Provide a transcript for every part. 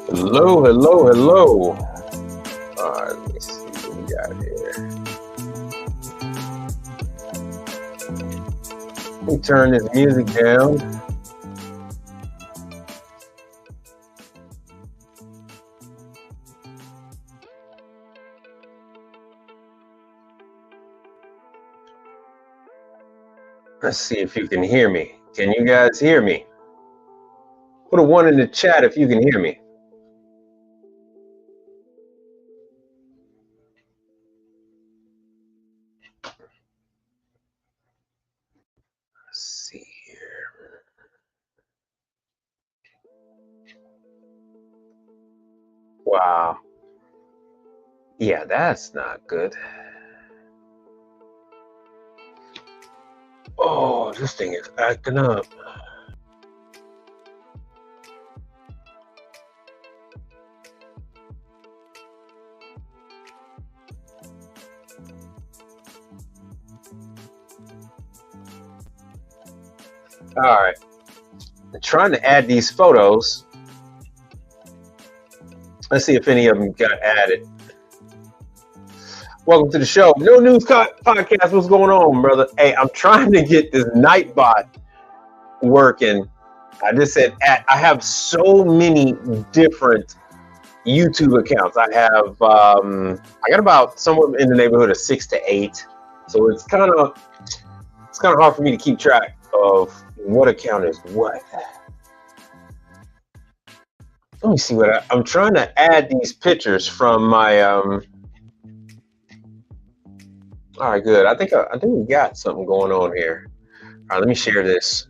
Hello, hello, hello. All right, let me see what we got here. Let me turn this music down. Let's see if you can hear me. Can you guys hear me? Put a 1 in the chat if you can hear me. Let's see here. Wow. Yeah, that's not good. Oh, this thing is acting up. All right. I'm trying to add these photos. Let's see if any of them got added. Welcome to the show. No News Podcast. What's going on, brother? Hey, I'm trying to get this Nightbot working. I just said I have so many different YouTube accounts. I have I got about somewhere in the neighborhood of 6 to 8. So it's kind of hard for me to keep track of what account is what. Let me see what I'm trying to add these pictures from my all right, good. I think we got something going on here. All right, let me share this.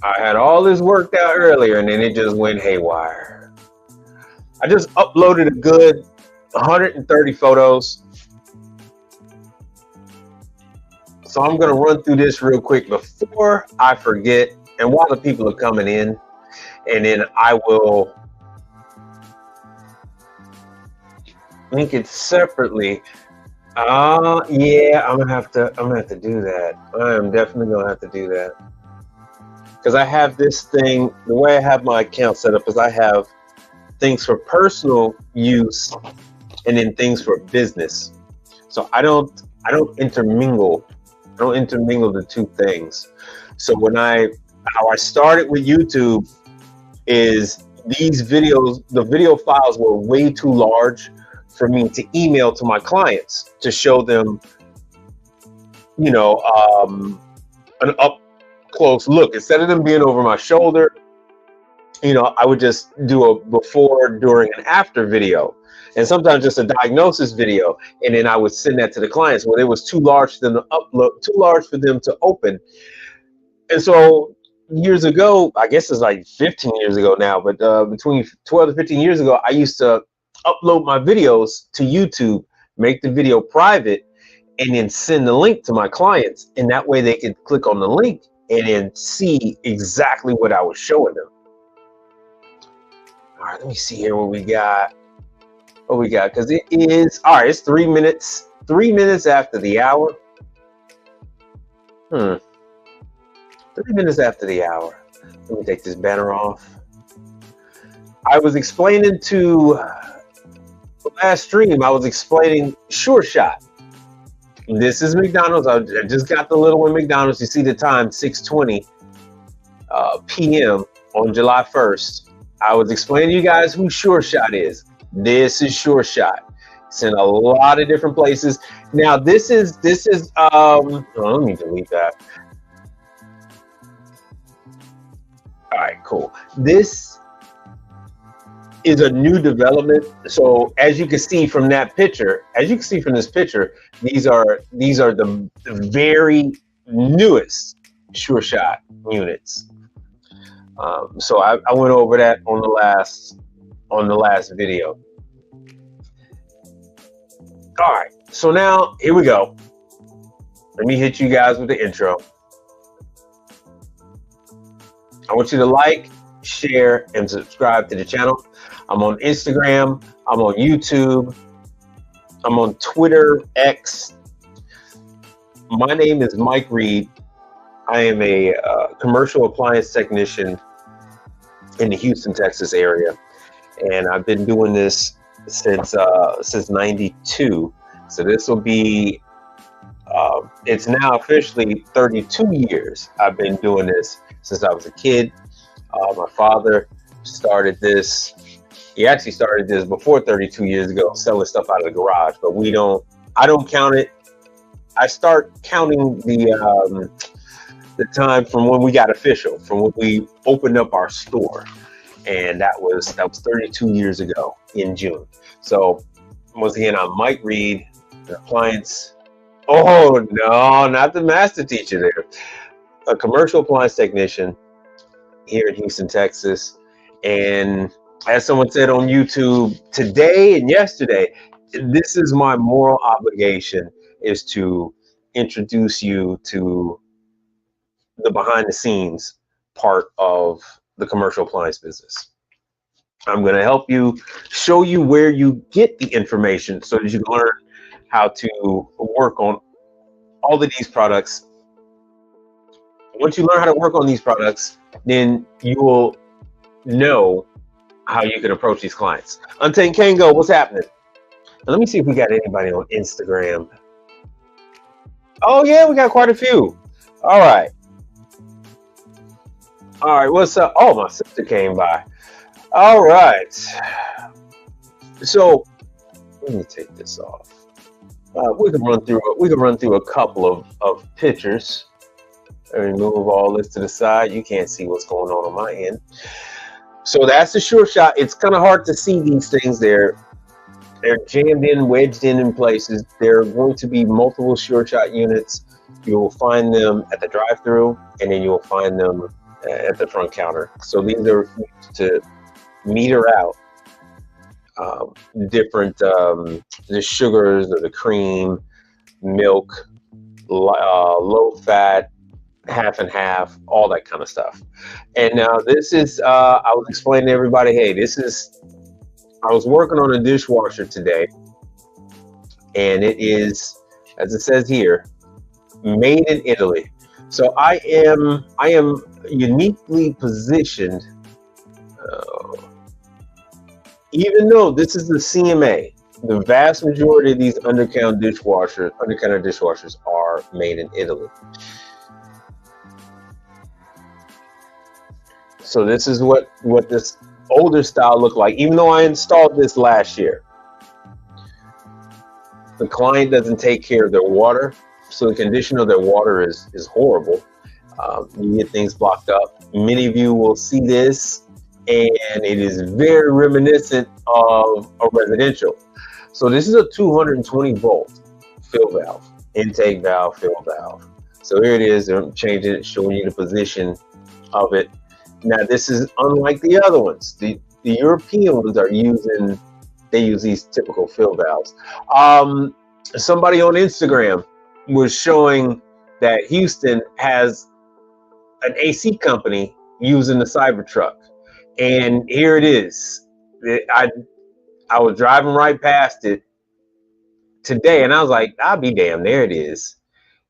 I had all this worked out earlier and then it just went haywire. I just uploaded a good 130 photos. So I'm going to run through this real quick before I forget and while the people are coming in, and then I will link it separately. Yeah, I'm gonna have to do that. I am definitely gonna have to do that. Because I have this thing, the way I have my account set up is I have things for personal use and then things for business. So I don't intermingle. I don't intermingle the two things. So how I started with YouTube is these videos, the video files were way too large for me to email to my clients to show them, you know, an up close look. Instead of them being over my shoulder, you know, I would just do a before, during, and after video, and sometimes just a diagnosis video, and then I would send that to the clients. Well, it was too large for them to upload, too large for them to open. And so years ago, I guess it's like 15 years ago now, but between 12 to 15 years ago, I used to upload my videos to YouTube, make the video private, and then send the link to my clients. And that way they could click on the link and then see exactly what I was showing them. All right, let me see here what we got. Because it is, all right, it's 3 minutes after the hour. 3 minutes after the hour. Let me take this banner off. I was explaining to the last stream, I was explaining Sure Shot. This is McDonald's. I just got the little one McDonald's. You see the time, 6:20 p.m. on July 1st. I was explaining to you guys who Sure Shot is. This is Sure Shot. It's in a lot of different places. Now this is oh, let me delete that. All right, cool. This is a new development. So as you can see from that picture, this picture, these are the very newest Sure Shot units. So I went over that on the last video. All right, so now here we go. Let me hit you guys with the intro. I want you to like, share, and subscribe to the channel. I'm on Instagram. I'm on YouTube. I'm on Twitter, X. My name is Mike Reed. I am a commercial appliance technician in the Houston, Texas area, and I've been doing this since '92. So this will be it's now officially 32 years. I've been doing this since I was a kid. My father started this. He actually started this before 32 years ago, selling stuff out of the garage. But I don't count it. I start counting the time from when we got official, from when we opened up our store, and that was 32 years ago in June. So once again, I'm Mike Reed, an appliance. Oh no, not the master teacher there. A commercial appliance technician here in Houston, Texas. And as someone said on YouTube today and yesterday, this is my moral obligation, is to introduce you to the behind the scenes part of the commercial appliance business. I'm going to help you, show you where you get the information so that you can learn how to work on all of these products. Once you learn how to work on these products, then you will know how you can approach these clients. Untamed Kango, what's happening? Now, let me see if we got anybody on Instagram. Oh yeah, we got quite a few. All right. All right, what's up? Oh, my sister came by. All right. So let me take this off. We can run through a couple of pictures. Let me move all this to the side. You can't see what's going on my end. So that's the Sure Shot. It's kind of hard to see these things. They're jammed in, wedged in places. There are going to be multiple Sure Shot units. You will find them at the drive-through, and then you will find them at the front counter. So these are used to meter out different the sugars or the cream, milk, low fat, half and half, all that kind of stuff. And now this is I was explaining to everybody, hey, I was working on a dishwasher today, and it is, as it says here, made in Italy. So I am uniquely positioned, even though this is the CMA. The vast majority of these undercounter dishwashers are made in Italy. So this is what this older style looked like, even though I installed this last year. The client doesn't take care of their water, so the condition of their water is horrible. You get things blocked up. Many of you will see this, and it is very reminiscent of a residential. So this is a 220 volt fill valve, intake valve, fill valve. So here it is. I'm changing it, showing you the position of it. Now this is unlike the other ones. The European ones they use these typical fill valves. Somebody on Instagram was showing that Houston has an AC company using the Cybertruck, and here it is. I was driving right past it today, and I was like, I'll be damned. There it is.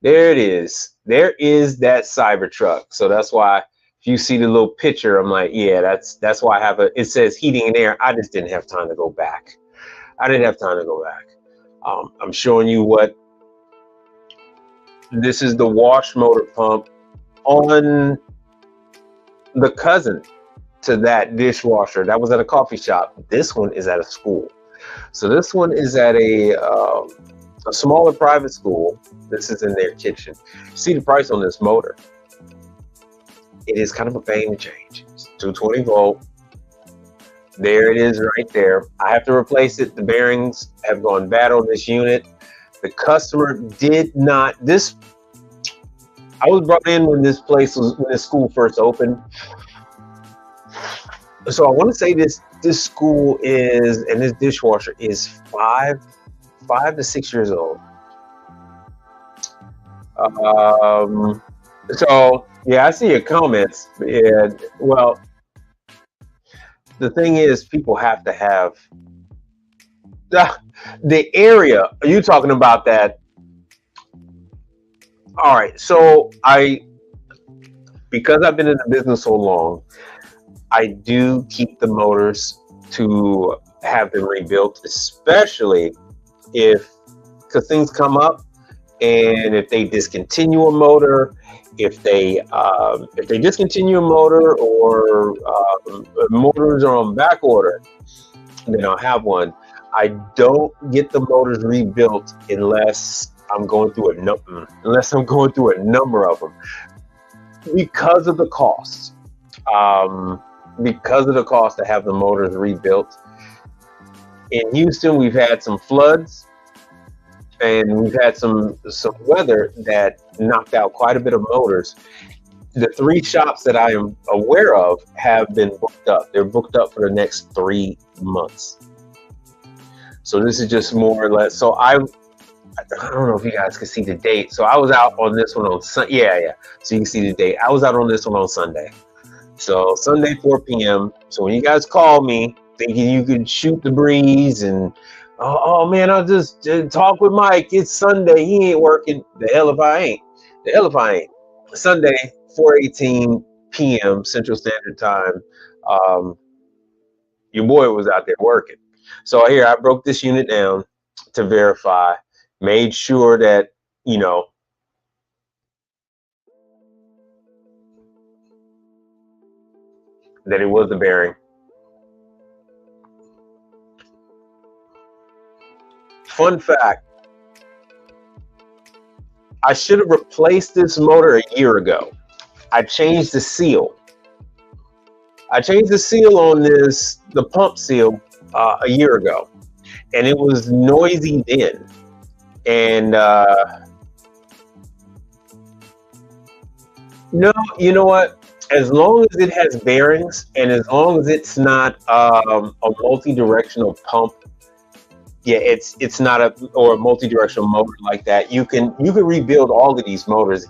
There it is. There is that Cybertruck. So that's why if you see the little picture, I'm like, yeah, that's why I have it says heating and air. I just didn't have time to go back. I'm showing you what this is, the wash motor pump on the cousin to that dishwasher. That was at a coffee shop. This one is at a school. So this one is at a smaller private school. This is in their kitchen. See the price on this motor. It is kind of a pain to change. It's 220 volt. There it is right there. I have to replace it. The bearings have gone bad on this unit. The customer did not, I was brought in when this school first opened. So I want to say this school is, and this dishwasher is 5 to 6 years old. So yeah, I see your comments. Yeah, well, the thing is, people have to have the area. Are you talking about that? All right. So I because I've been in the business so long, I do keep the motors to have them rebuilt, especially because things come up, and if they discontinue a motor, if they discontinue a motor, or motors are on back order, then I'll have one. I don't get the motors rebuilt unless I'm going through a number of them, because of the cost. Because of the cost to have the motors rebuilt. In Houston, we've had some floods, and we've had some weather that knocked out quite a bit of motors. The 3 shops that I am aware of have been booked up. They're booked up for the next 3 months. So this is just more or less. So I don't know if you guys can see the date. So I was out on this one on Sunday. Yeah. So you can see the date. I was out on this one on Sunday. So Sunday, 4 p.m. So when you guys call me thinking you could shoot the breeze and, oh man, I'll just talk with Mike. It's Sunday. He ain't working. The hell if I ain't. Sunday, 4:18 p.m. Central Standard Time. Your boy was out there working. So here, I broke this unit down to verify, made sure that, that it was the bearing. Fun fact, I should have replaced this motor a year ago. I changed the seal. I changed the seal on this, the pump seal, a year ago, and it was noisy then. And no, you know what? As long as it has bearings, and as long as it's not a multi-directional pump, yeah, it's not a multi-directional motor like that. You can rebuild all of these motors.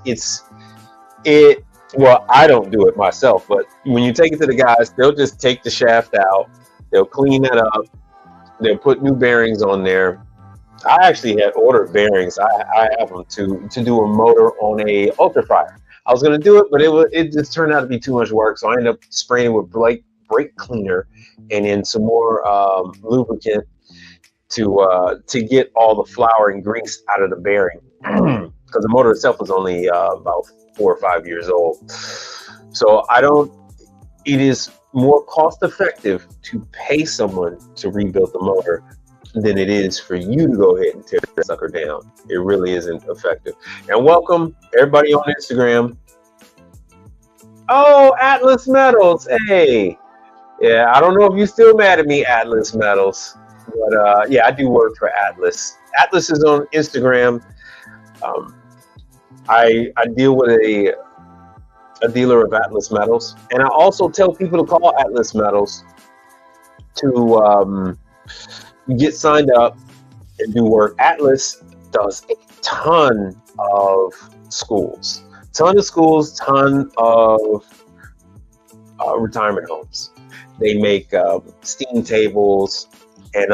Well, I don't do it myself, but when you take it to the guys, they'll just take the shaft out, they'll clean that up, they'll put new bearings on there. I actually had ordered bearings. I have them to do a motor on a ultra fryer. I was gonna do it, but it just turned out to be too much work, so I ended up spraying with brake cleaner and then some more lubricant to get all the flour and grease out of the bearing, because the motor itself was only about 4 or 5 years old. So it is more cost effective to pay someone to rebuild the motor than it is for you to go ahead and tear that sucker down. It really isn't effective. And welcome everybody on Instagram. Oh, Atlas Metals. Hey. Yeah, I don't know if you're still mad at me, Atlas Metals. But yeah, I do work for Atlas. Atlas is on Instagram. I deal with a dealer of Atlas Metals, and I also tell people to call Atlas Metals to get signed up and do work. Atlas does a ton of schools, ton of retirement homes. They make steam tables and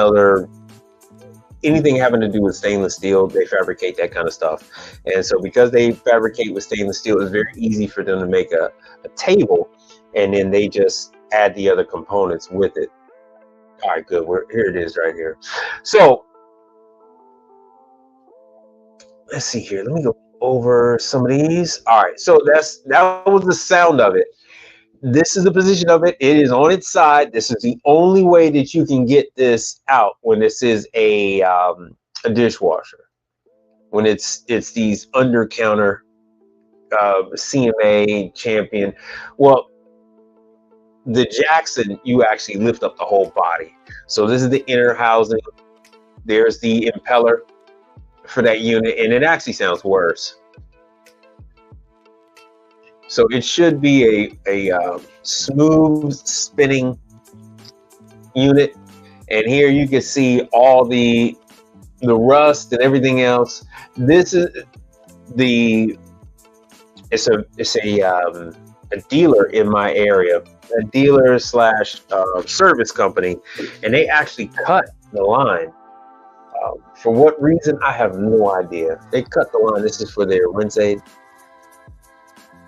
anything having to do with stainless steel. They fabricate that kind of stuff. And so because they fabricate with stainless steel, it's very easy for them to make a table, and then they just add the other components with it. All right, good. Here it is right here. So let's see here. Let me go over some of these. All right, so that was the sound of it. This is the position of it. It is on its side. This is the only way that you can get this out when this is a dishwasher. When it's these under counter CMA Champion. Well, the Jackson, you actually lift up the whole body. So this is the inner housing. There's the impeller for that unit, and it actually sounds worse. So it should be a smooth spinning unit. And here you can see all the rust and everything else. This is it's a dealer in my area, a dealer / service company, and they actually cut the line. For what reason, I have no idea. They cut the line. This is for their rinse aid.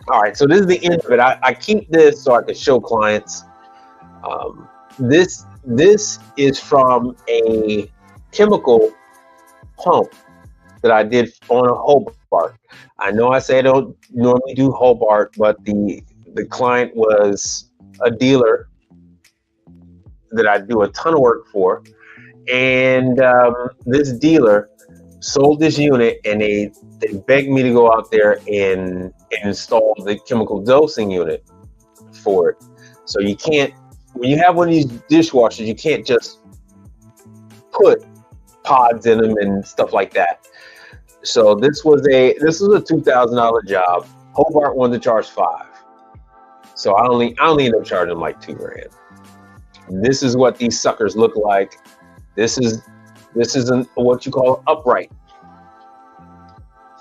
All right, so this is the end of it. I keep this so I can show clients. This is from a chemical pump that I did on a Hobart. I know I say I don't normally do Hobart, but the client was a dealer that I do a ton of work for, and this dealer sold this unit, and they begged me to go out there and install the chemical dosing unit for it. So you can't, when you have one of these dishwashers, you can't just put pods in them and stuff like that. So this was a $2,000 job. Hobart wanted to charge $5,000, so I only ended up charging like $2,000. This is what these suckers look like. This is what you call upright.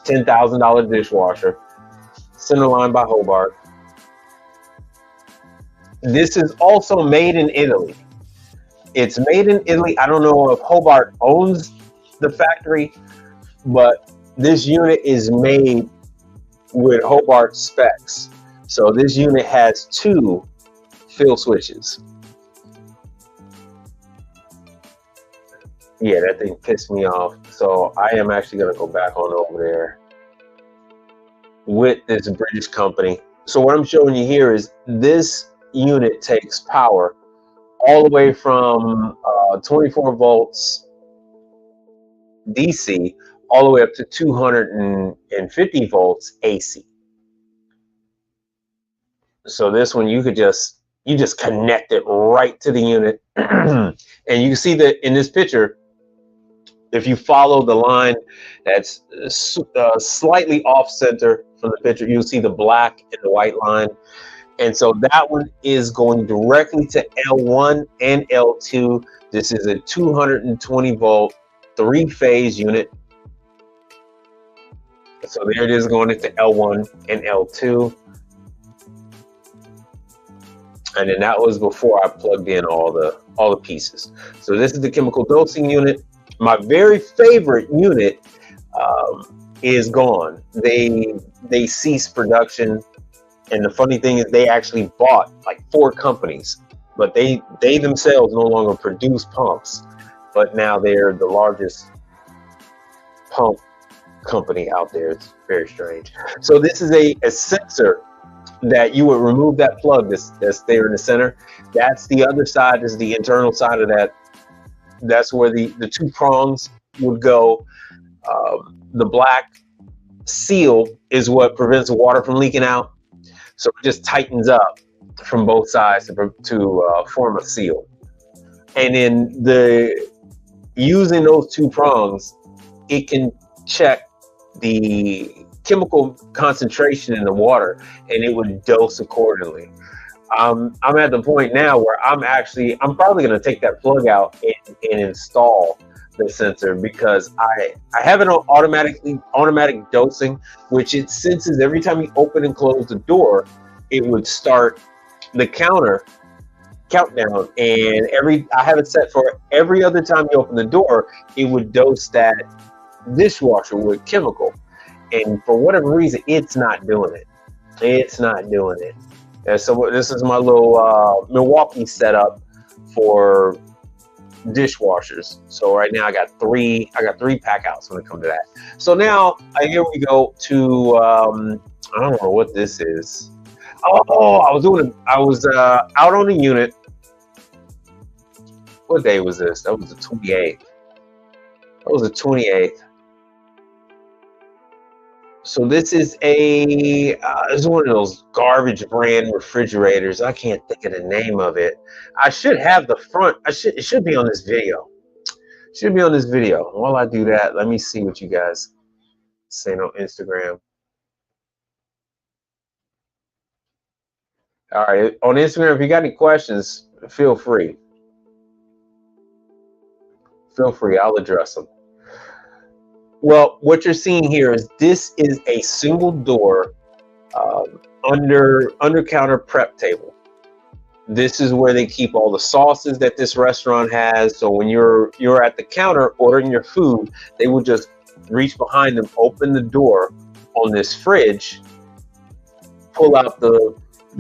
$10,000 dishwasher, Centerline by Hobart. This is also made in Italy. It's made in Italy. I don't know if Hobart owns the factory, but this unit is made with Hobart specs. So this unit has 2 fill switches. Yeah, that thing pissed me off. So I am actually going to go back on over there with this British company. So what I'm showing you here is this unit takes power all the way from 24 volts DC all the way up to 250 volts AC. So this one, you just connect it right to the unit. And you can see that in this picture, if you follow the line that's slightly off center from the picture, you'll see the black and the white line. And so that one is going directly to L1 and L2. This is a 220 volt 3-phase unit. So there it is, going into L1 and L2. And then that was before I plugged in all the pieces. So this is the chemical dosing unit. My very favorite unit is gone. They ceased production, and the funny thing is they actually bought like 4 companies, but they themselves no longer produce pumps. But now they're the largest pump company out there. It's very strange. So this is a sensor that you would remove that plug that's there in the center. That's the other side, is the internal side of that. That's where the 2 prongs would go. The black seal is what prevents the water from leaking out. So it just tightens up from both sides to form a seal. And then using those 2 prongs, it can check the chemical concentration in the water, and it would dose accordingly. I'm at the point now where I'm probably going to take that plug out and install the sensor, because I have it on automatic dosing, which it senses every time you open and close the door. It would start the countdown, and I have it set for every other time you open the door, it would dose that dishwasher with chemical. And for whatever reason, it's not doing it. It's not doing it. And so this is my little Milwaukee setup for dishwashers. So right now I got three pack outs when it comes to that. So now here we go to I don't know what this is. Oh, I was out on the unit. What day was this? That was the 28th. That was the 28th. So this is it's one of those garbage brand refrigerators. I can't think of the name of it. I should have the front. It should be on this video. It should be on this video. While I do that, let me see what you guys saying on Instagram. All right, on Instagram, if you got any questions, feel free. Feel free. I'll address them. Well, what you're seeing here is this is a single door under counter prep table. This is where they keep all the sauces that this restaurant has. So when you're at the counter ordering your food, they will just reach behind them, open the door on this fridge, pull out the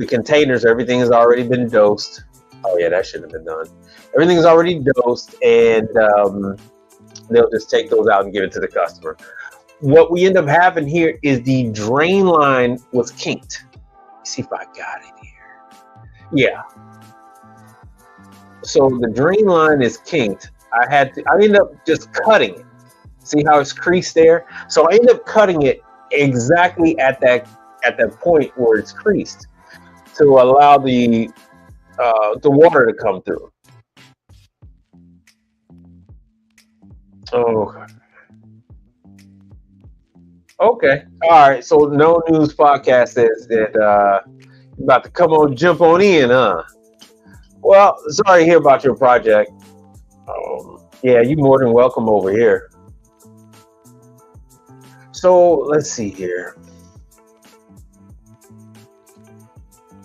containers. Everything has already been dosed. Oh yeah, that shouldn't have been done. Everything is already dosed, and they'll just take those out and give it to the customer. What we end up having here is the drain line was kinked. Let's see if I got it here. Yeah. So the drain line is kinked. I ended up just cutting it. See how it's creased there? So I ended up cutting it exactly at that point where it's creased to allow the water to come through. Oh, okay. All right. So No News Podcast says that you're about to jump on in, huh? Well, sorry to hear about your project. Yeah, you're more than welcome over here. So let's see here.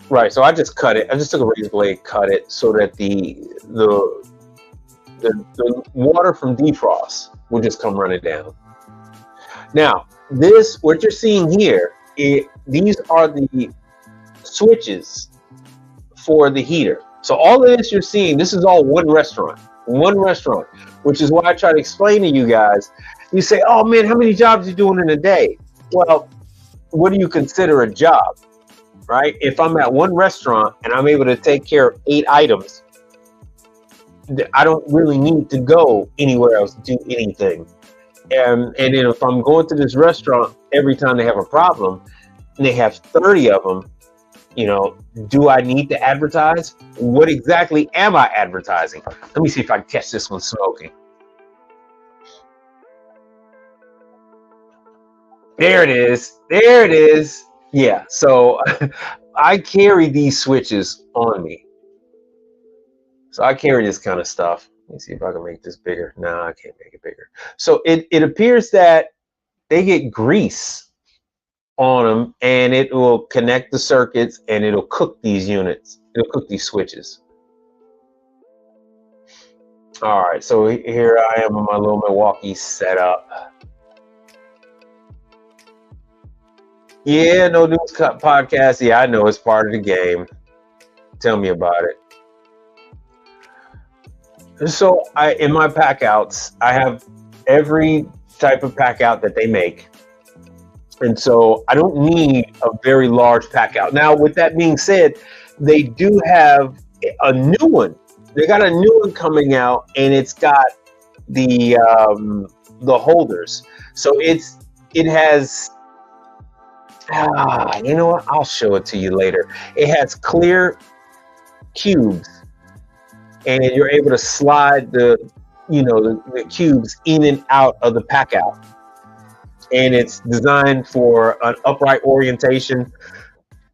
Right. So I just cut it. I just took a razor blade, cut it so that the water from defrost will just come running down. Now, what you're seeing here, these are the switches for the heater. So all of this you're seeing, this is all one restaurant, which is why I try to explain to you guys. You say, oh man, how many jobs are you doing in a day? Well, what do you consider a job, right? If I'm at one restaurant and I'm able to take care of 8 items, I don't really need to go anywhere else to do anything. And then if I'm going to this restaurant every time they have a problem, and they have 30 of them, do I need to advertise? What exactly am I advertising? Let me see if I can catch this one smoking. There it is. Yeah, so I carry these switches on me. So I carry this kind of stuff. Let me see if I can make this bigger. No, I can't make it bigger. So it appears that they get grease on them, and it will connect the circuits, and it'll cook these units. It'll cook these switches. All right, so here I am on my little Milwaukee setup. Yeah, No News Podcast. Yeah, I know it's part of the game. Tell me about it. So in my pack outs, I have every type of pack out that they make. And so I don't need a very large pack out. Now, with that being said, they do have a new one. They got a new one coming out, and it's got the holders. So it has, you know what? I'll show it to you later. It has clear cubes, and you're able to slide the cubes in and out of the pack out. And it's designed for an upright orientation,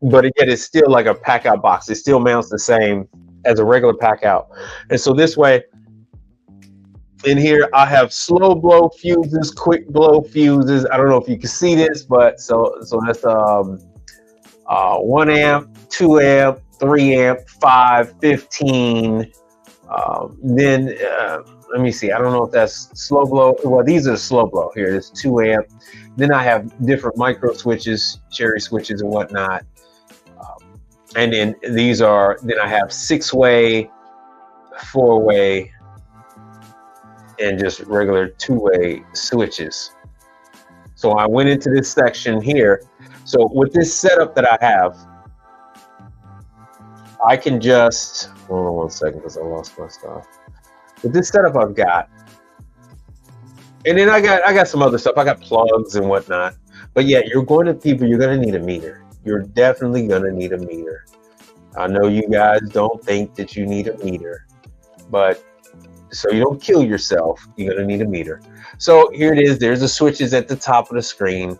but yet it's still like a pack out box. It still mounts the same as a regular pack out. And so this way, in here, I have slow blow fuses, quick blow fuses. I don't know if you can see this, but so that's 1 amp, 2 amp, 3 amp, 5, 15. Then let me see. I don't know if that's slow blow. Well, these are the slow blow here. There's 2 amp. Then I have different micro switches, cherry switches, and whatnot. And then then I have 6-way, 4-way, and just regular 2-way switches. So I went into this section here. So with this setup that I have, I can just, hold on one second because I lost my stuff. With this setup I've got, and then I got some other stuff. I got plugs and whatnot. But yeah, you're going to need a meter. You're definitely going to need a meter. I know you guys don't think that you need a meter, but so you don't kill yourself, you're going to need a meter. So here it is. There's the switches at the top of the screen.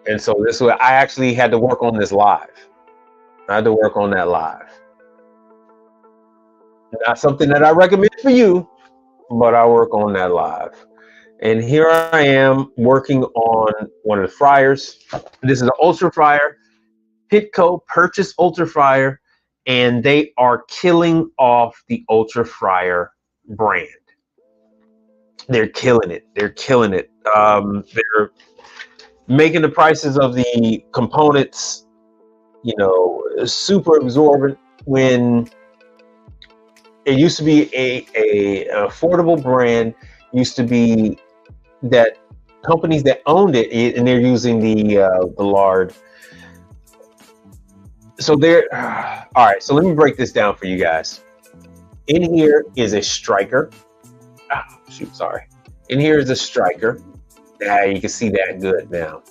And so this way, I actually had to work on this live. I had to work on that live. Not something that I recommend for you, but I work on that live. And here I am working on one of the fryers. This is an Ultra Fryer. Pitco purchased Ultra Fryer, and they are killing off the Ultra Fryer brand. They're killing it. They're killing it. They're making the prices of the components, you know, super exorbitant when it used to be a affordable brand. Used to be that companies that owned it, and they're using the lard. So they're all right. So let me break this down for you guys. In here is a striker. Shoot, sorry. In here is a striker. Yeah, you can see that good now.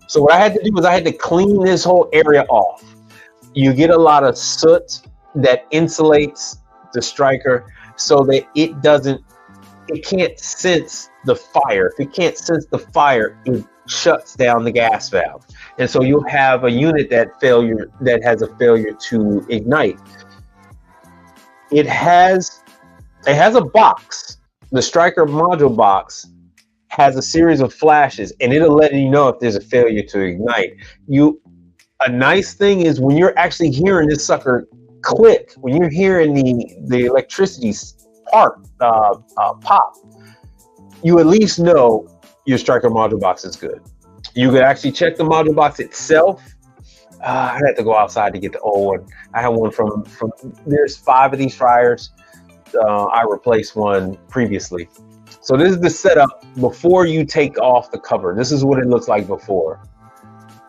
So what I had to do was I had to clean this whole area off. You get a lot of soot that insulates the striker so that it can't sense the fire. If it can't sense the fire, it shuts down the gas valve. And so you'll have a unit that has a failure to ignite. It has a box. The striker module box has a series of flashes, and it'll let you know if there's a failure to ignite. A nice thing is when you're actually hearing this sucker click, when you're hearing the electricity pop, you at least know your striker module box is good. You could actually check the module box itself. I had to go outside to get the old one. I had one from there's 5 of these fryers. I replaced one previously. So this is the setup before you take off the cover. This is what it looks like before.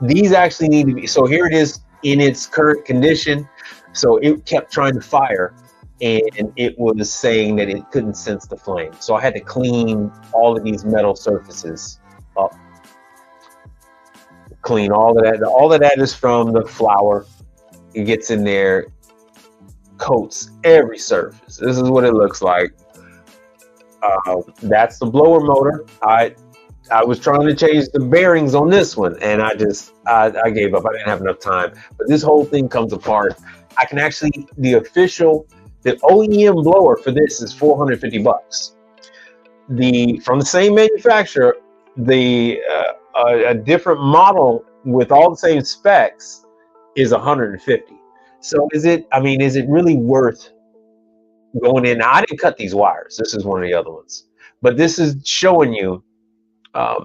These actually need to be, so here it is in its current condition. So it kept trying to fire and it was saying that it couldn't sense the flame. So I had to clean all of these metal surfaces up. Clean all of that. All of that is from the flour. It gets in there, coats every surface. This is what it looks like. That's the blower motor. I was trying to change the bearings on this one, and I gave up. I didn't have enough time. But this whole thing comes apart. I can actually, the OEM blower for this is $450. From the same manufacturer, a different model with all the same specs is $150. So is it really worth going in? Now, I didn't cut these wires. This is one of the other ones, but this is showing you,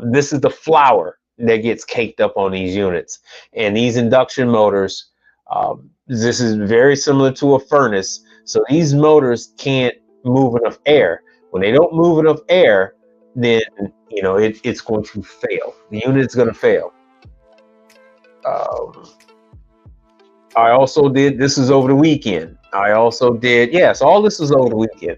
this is the flour that gets caked up on these units. And these induction motors, this is very similar to a furnace. So these motors can't move enough air. When they don't move enough air, then it's going to fail. The unit's going to fail. I also did, this is over the weekend. I also did, yes, all this is over the weekend.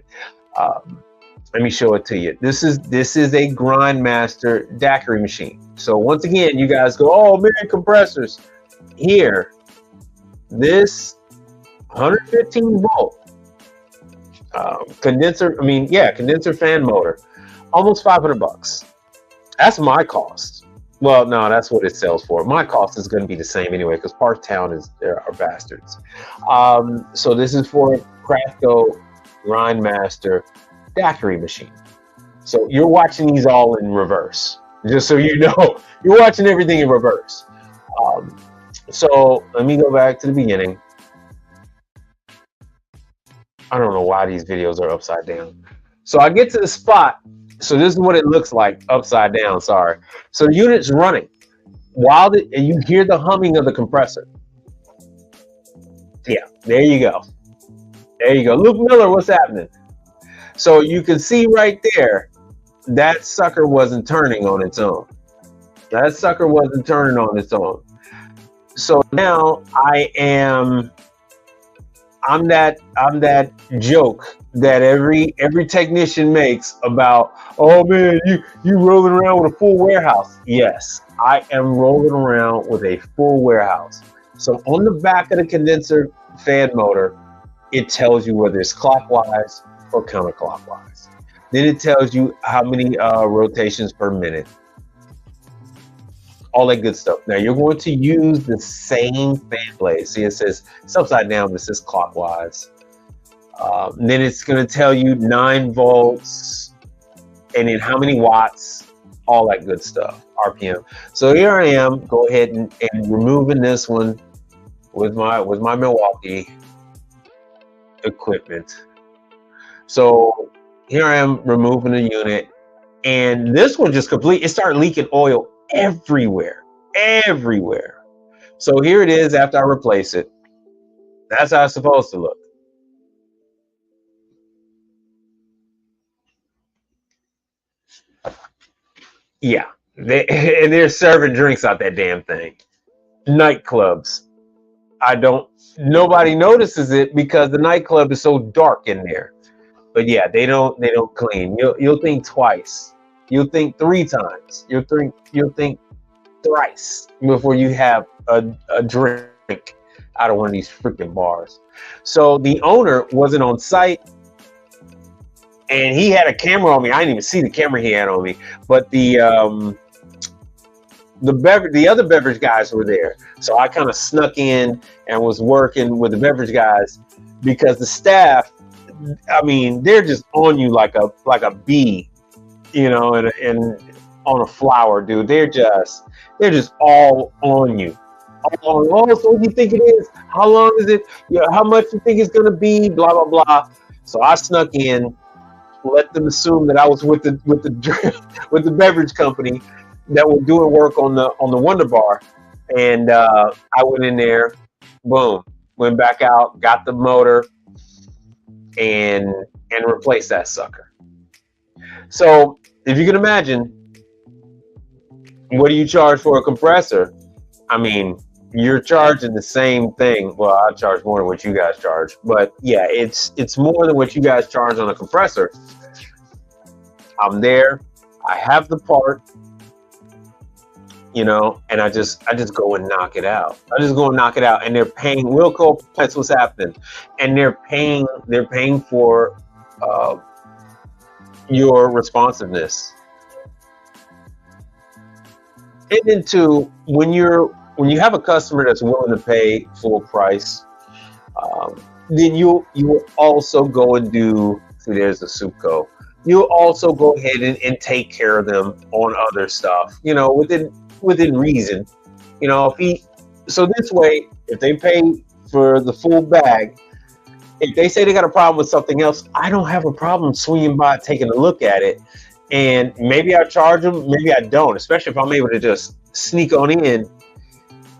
Let me show it to you. This is a Grindmaster daiquiri machine. So once again, you guys go, oh man, compressors. Here, this 115 volt condenser fan motor, almost $500. That's my cost. Well, no, that's what it sells for. My cost is going to be the same anyway because Parktown are bastards. So this is for a Craftco Grindmaster daiquiri machine. So you're watching these all in reverse, just so you know. You're watching everything in reverse. So let me go back to the beginning. I don't know why these videos are upside down. So I get to the spot. So this is what it looks like upside down. Sorry. So the unit's running and you hear the humming of the compressor. Yeah, there you go. There you go. Luke Miller, what's happening? So you can see right there, that sucker wasn't turning on its own. That sucker wasn't turning on its own. So now I'm that joke that every technician makes about, oh man, you rolling around with a full warehouse. Yes, I am rolling around with a full warehouse. So on the back of the condenser fan motor, it tells you whether it's clockwise or counterclockwise. Then it tells you how many rotations per minute. All that good stuff. Now you're going to use the same fan blade. See, it says it's upside down, but it says clockwise. Then it's going to tell you 9 volts and then how many watts, all that good stuff, RPM. So here I am, go ahead and removing this one with my Milwaukee equipment. So Here I am removing the unit, and this one just it started leaking oil everywhere, everywhere. So here it is after I replace it. That's how it's supposed to look. Yeah, and they're serving drinks out that damn thing. Nightclubs. Nobody notices it because the nightclub is so dark in there. But yeah, they don't clean. You'll think twice. You'll think 3 times. You'll think thrice before you have a drink out of one of these freaking bars. So the owner wasn't on site, and he had a camera on me. I didn't even see the camera he had on me, but the other beverage guys were there. So I kind of snuck in and was working with the beverage guys, because the staff, I mean, they're just on you like a bee, you know, and on a flower, dude. They're just all on you. Oh, so what do you think it is? How long is it? You know, how much you think it's gonna be? Blah blah blah. So I snuck in, let them assume that I was with the with the beverage company that were doing work on the Wonder Bar, and I went in there, boom, went back out, got the motor, and replaced that sucker. So if you can imagine, what do you charge for a compressor? I mean, you're charging the same thing. Well, I charge more than what you guys charge, but yeah, it's more than what you guys charge on a compressor. I'm there, I have the part, you know, and I just go and knock it out. And they're paying. Wilco, that's what's happening, and they're paying for your responsiveness. And then too, when you have a customer that's willing to pay full price, then you will also go and do. See, there's the Supco. You'll also go ahead and take care of them on other stuff, you know, within reason, you know. So this way, if they pay for the full bag, if they say they got a problem with something else, I don't have a problem swinging by, taking a look at it, and maybe I charge them, maybe I don't. Especially if I'm able to just sneak on in,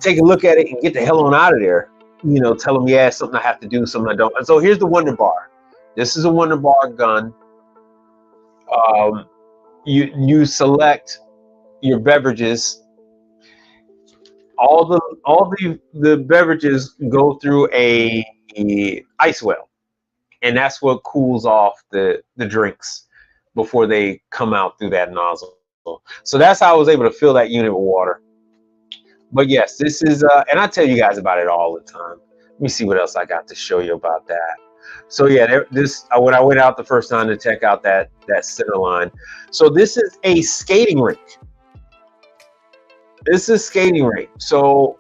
take a look at it, and get the hell on out of there. You know, tell them, yeah, something I have to do, something I don't. And so here's the Wonder Bar. This is a Wonder Bar gun. You select your beverages. All the beverages go through a ice well, and that's what cools off the drinks before they come out through that nozzle. So that's how I was able to fill that unit with water. But yes, this is and I tell you guys about it all the time. Let me see what else I got to show you about that. So yeah, when I went out the first time to check out that center line. So this is a skating rink. This is skating rink. So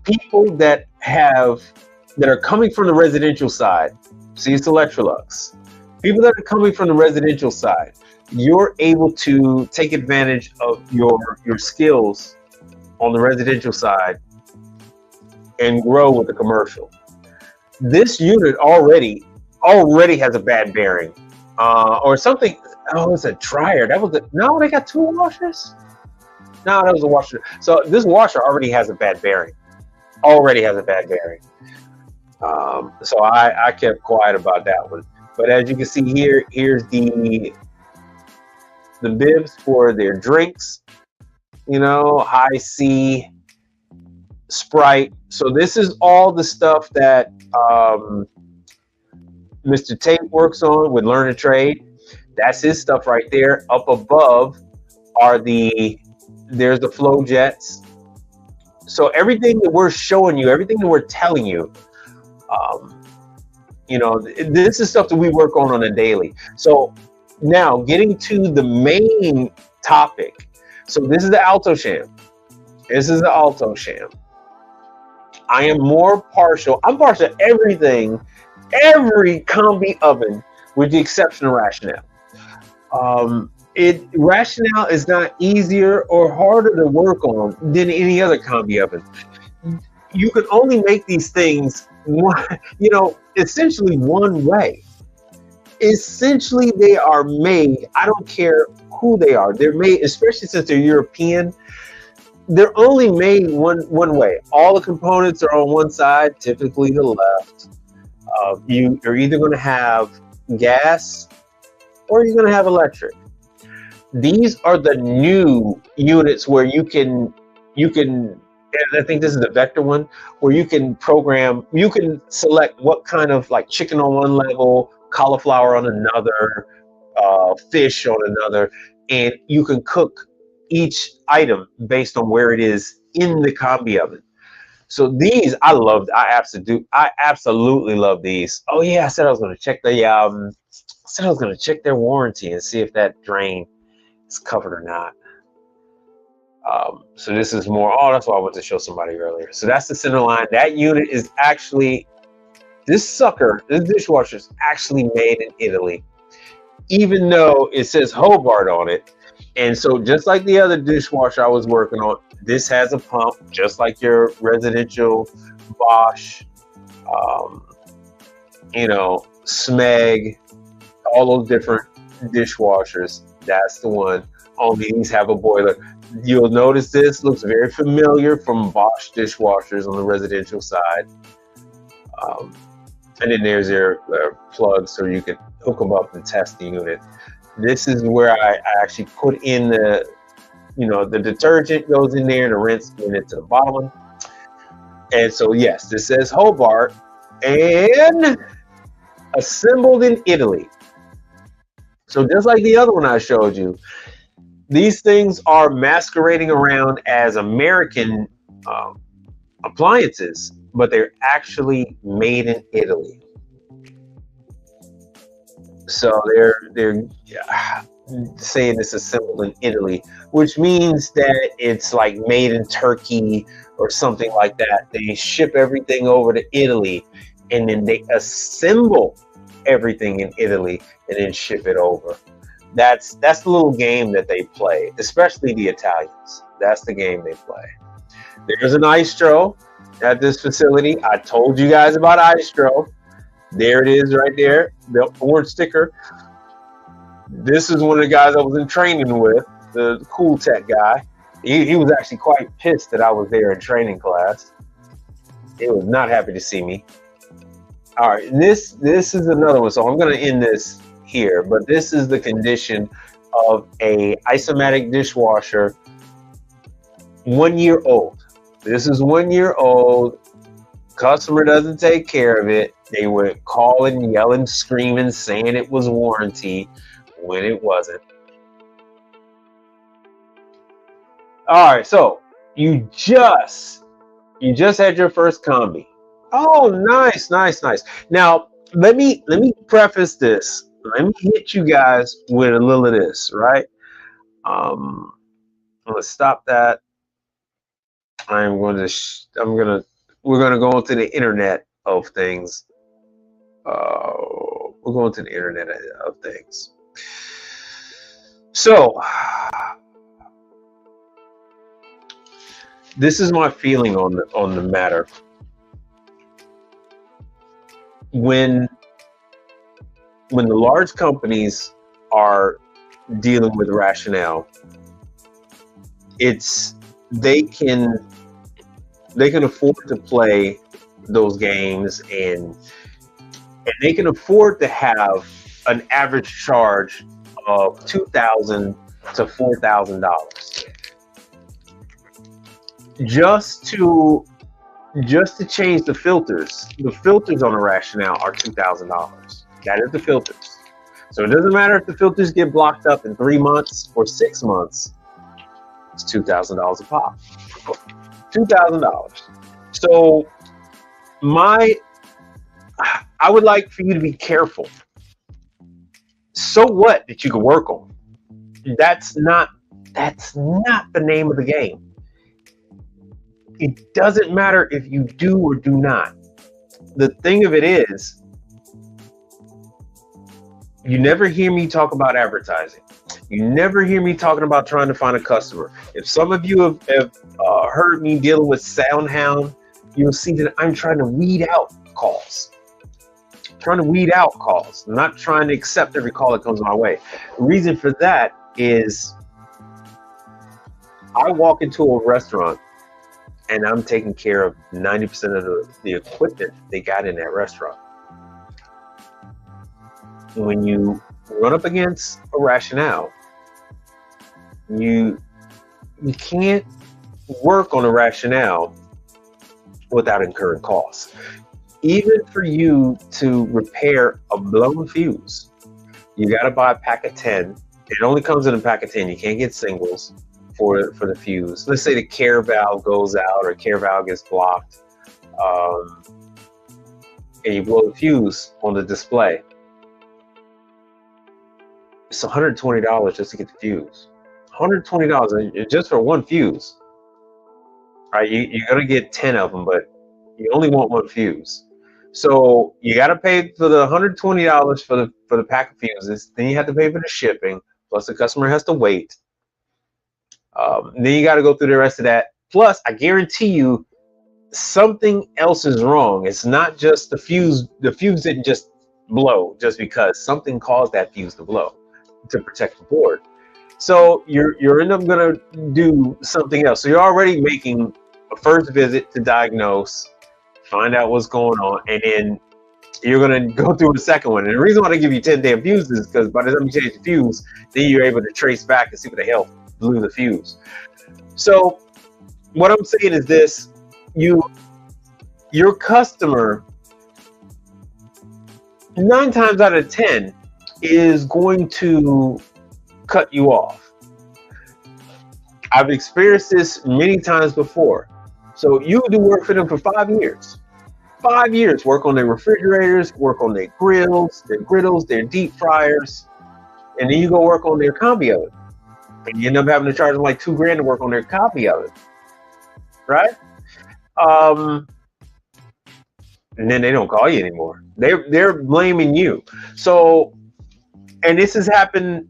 people that are coming from the residential side, see, it's Electrolux. People that are coming from the residential side, you're able to take advantage of your skills on the residential side and grow with the commercial. This unit already has a bad bearing, or something. Oh, it's a dryer. No, they got 2 washers. No, that was a washer. So this washer already has a bad bearing. So I kept quiet about that one. But as you can see here, here's the bibs for their drinks. You know, High C, Sprite. So this is all the stuff that Mr. Tate works on with Learn a Trade. That's his stuff right there. Up above are there's the flow jets. So everything that we're showing you, everything that we're telling you, you know, this is stuff that we work on a daily. So now getting to the main topic. So this is the Alto Sham. I am I'm partial to every combi oven with the exception of Rationale. Rationale is not easier or harder to work on than any other combi oven. You can only make these things, essentially one way. essentially they are made, I don't care who they are, they're made, especially since they're European, they're only made one way. All the components are on one side, typically the left. You're either going to have gas or you're going to have electric. These are the new units where you can, and I think this is the vector one, where you can program, you can select what kind of, like, chicken on one level, cauliflower on another, fish on another, and you can cook each item based on where it is in the combi oven. So these I loved. I absolutely love these. Oh yeah, I said I was going to check their warranty and see if that drain is covered or not. So this is more. Oh, that's why I went to show somebody earlier. So that's the center line. That unit is actually, this dishwasher is actually made in Italy, even though it says Hobart on it. And so just like the other dishwasher I was working on, this has a pump, just like your residential Bosch, Smeg, all those different dishwashers. That's the one. Only these have a boiler. You'll notice this looks very familiar from Bosch dishwashers on the residential side. And then there's their plug so you can hook them up and test the unit. This is where I actually put in the detergent goes in there and the rinse unit to the bottom. And so, yes, this says Hobart and assembled in Italy. So just like the other one I showed you, these things are masquerading around as American appliances, but they're actually made in Italy. So they're saying it's assembled in Italy, which means that it's like made in Turkey or something like that. They ship everything over to Italy and then they assemble everything in Italy and then ship it over. That's the little game that they play, especially the Italians. That's the game they play. There's an Istro at this facility. I told you guys about Istro. There it is right there, the orange sticker. This is one of the guys I was in training with, the cool tech guy. He was actually quite pissed that I was there in training class. He was not happy to see me. All right, this is another one. So I'm going to end this here, but this is the condition of a isomatic dishwasher, 1 year old. This is 1 year old. Customer doesn't take care of it. They were calling, yelling, screaming, saying it was warranty when it wasn't. All right, so you just had your first combi. Oh, nice. Now let me preface this. Let me hit you guys with a little of this, right? I'm gonna stop that. We're gonna go into the internet of things. We're going to the internet of things. So this is my feeling on the matter. When the large companies are dealing with rationale, they can afford to play those games and they can afford to have an average charge of $2,000 to $4,000 just to change the filters. The filters on a rationale are $2,000. That is the filters. So it doesn't matter if the filters get blocked up in 3 months or 6 months. It's $2,000 a pop. $2,000. So I would like for you to be careful. So what that you can work on? That's not the name of the game. It doesn't matter if you do or do not. The thing of it is, you never hear me talk about advertising. You never hear me talking about trying to find a customer. If some of you have heard me dealing with SoundHound, you'll see that I'm trying to weed out calls. trying to weed out calls. I'm not trying to accept every call that comes my way. The reason for that is I walk into a restaurant and I'm taking care of 90% of the equipment they got in that restaurant. When you run up against a rationale, you can't work on a rationale without incurring costs. Even for you to repair a blown fuse, you got to buy a pack of 10. It only comes in a pack of 10. You can't get singles for the fuse. Let's say the care valve goes out or care valve gets blocked, and you blow the fuse on the display. It's $120 just to get the fuse. $120 just for one fuse. Right? You're gonna get 10 of them, but you only want one fuse. So you got to pay for the $120 for the pack of fuses. Then you have to pay for the shipping. Plus the customer has to wait. Then you got to go through the rest of that. Plus, I guarantee you, something else is wrong. It's not just the fuse. The fuse didn't just blow just because something caused that fuse to blow to protect the board. So you're end up gonna do something else. So you're already making a first visit to diagnose, find out what's going on, and then you're gonna go through a second one. And the reason why they give you 10 damn fuses is because by the time you change the fuse, then you're able to trace back and see what the hell blew the fuse. So what I'm saying is this: your customer 9 times out of 10 is going to cut you off. I've experienced this many times before. So you do work for them for 5 years. 5 years, work on their refrigerators, work on their grills, their griddles, their deep fryers, and then you go work on their combi oven. And you end up having to charge them like $2,000 to work on their combi oven, right? And then they don't call you anymore. They're blaming you. So, and this has happened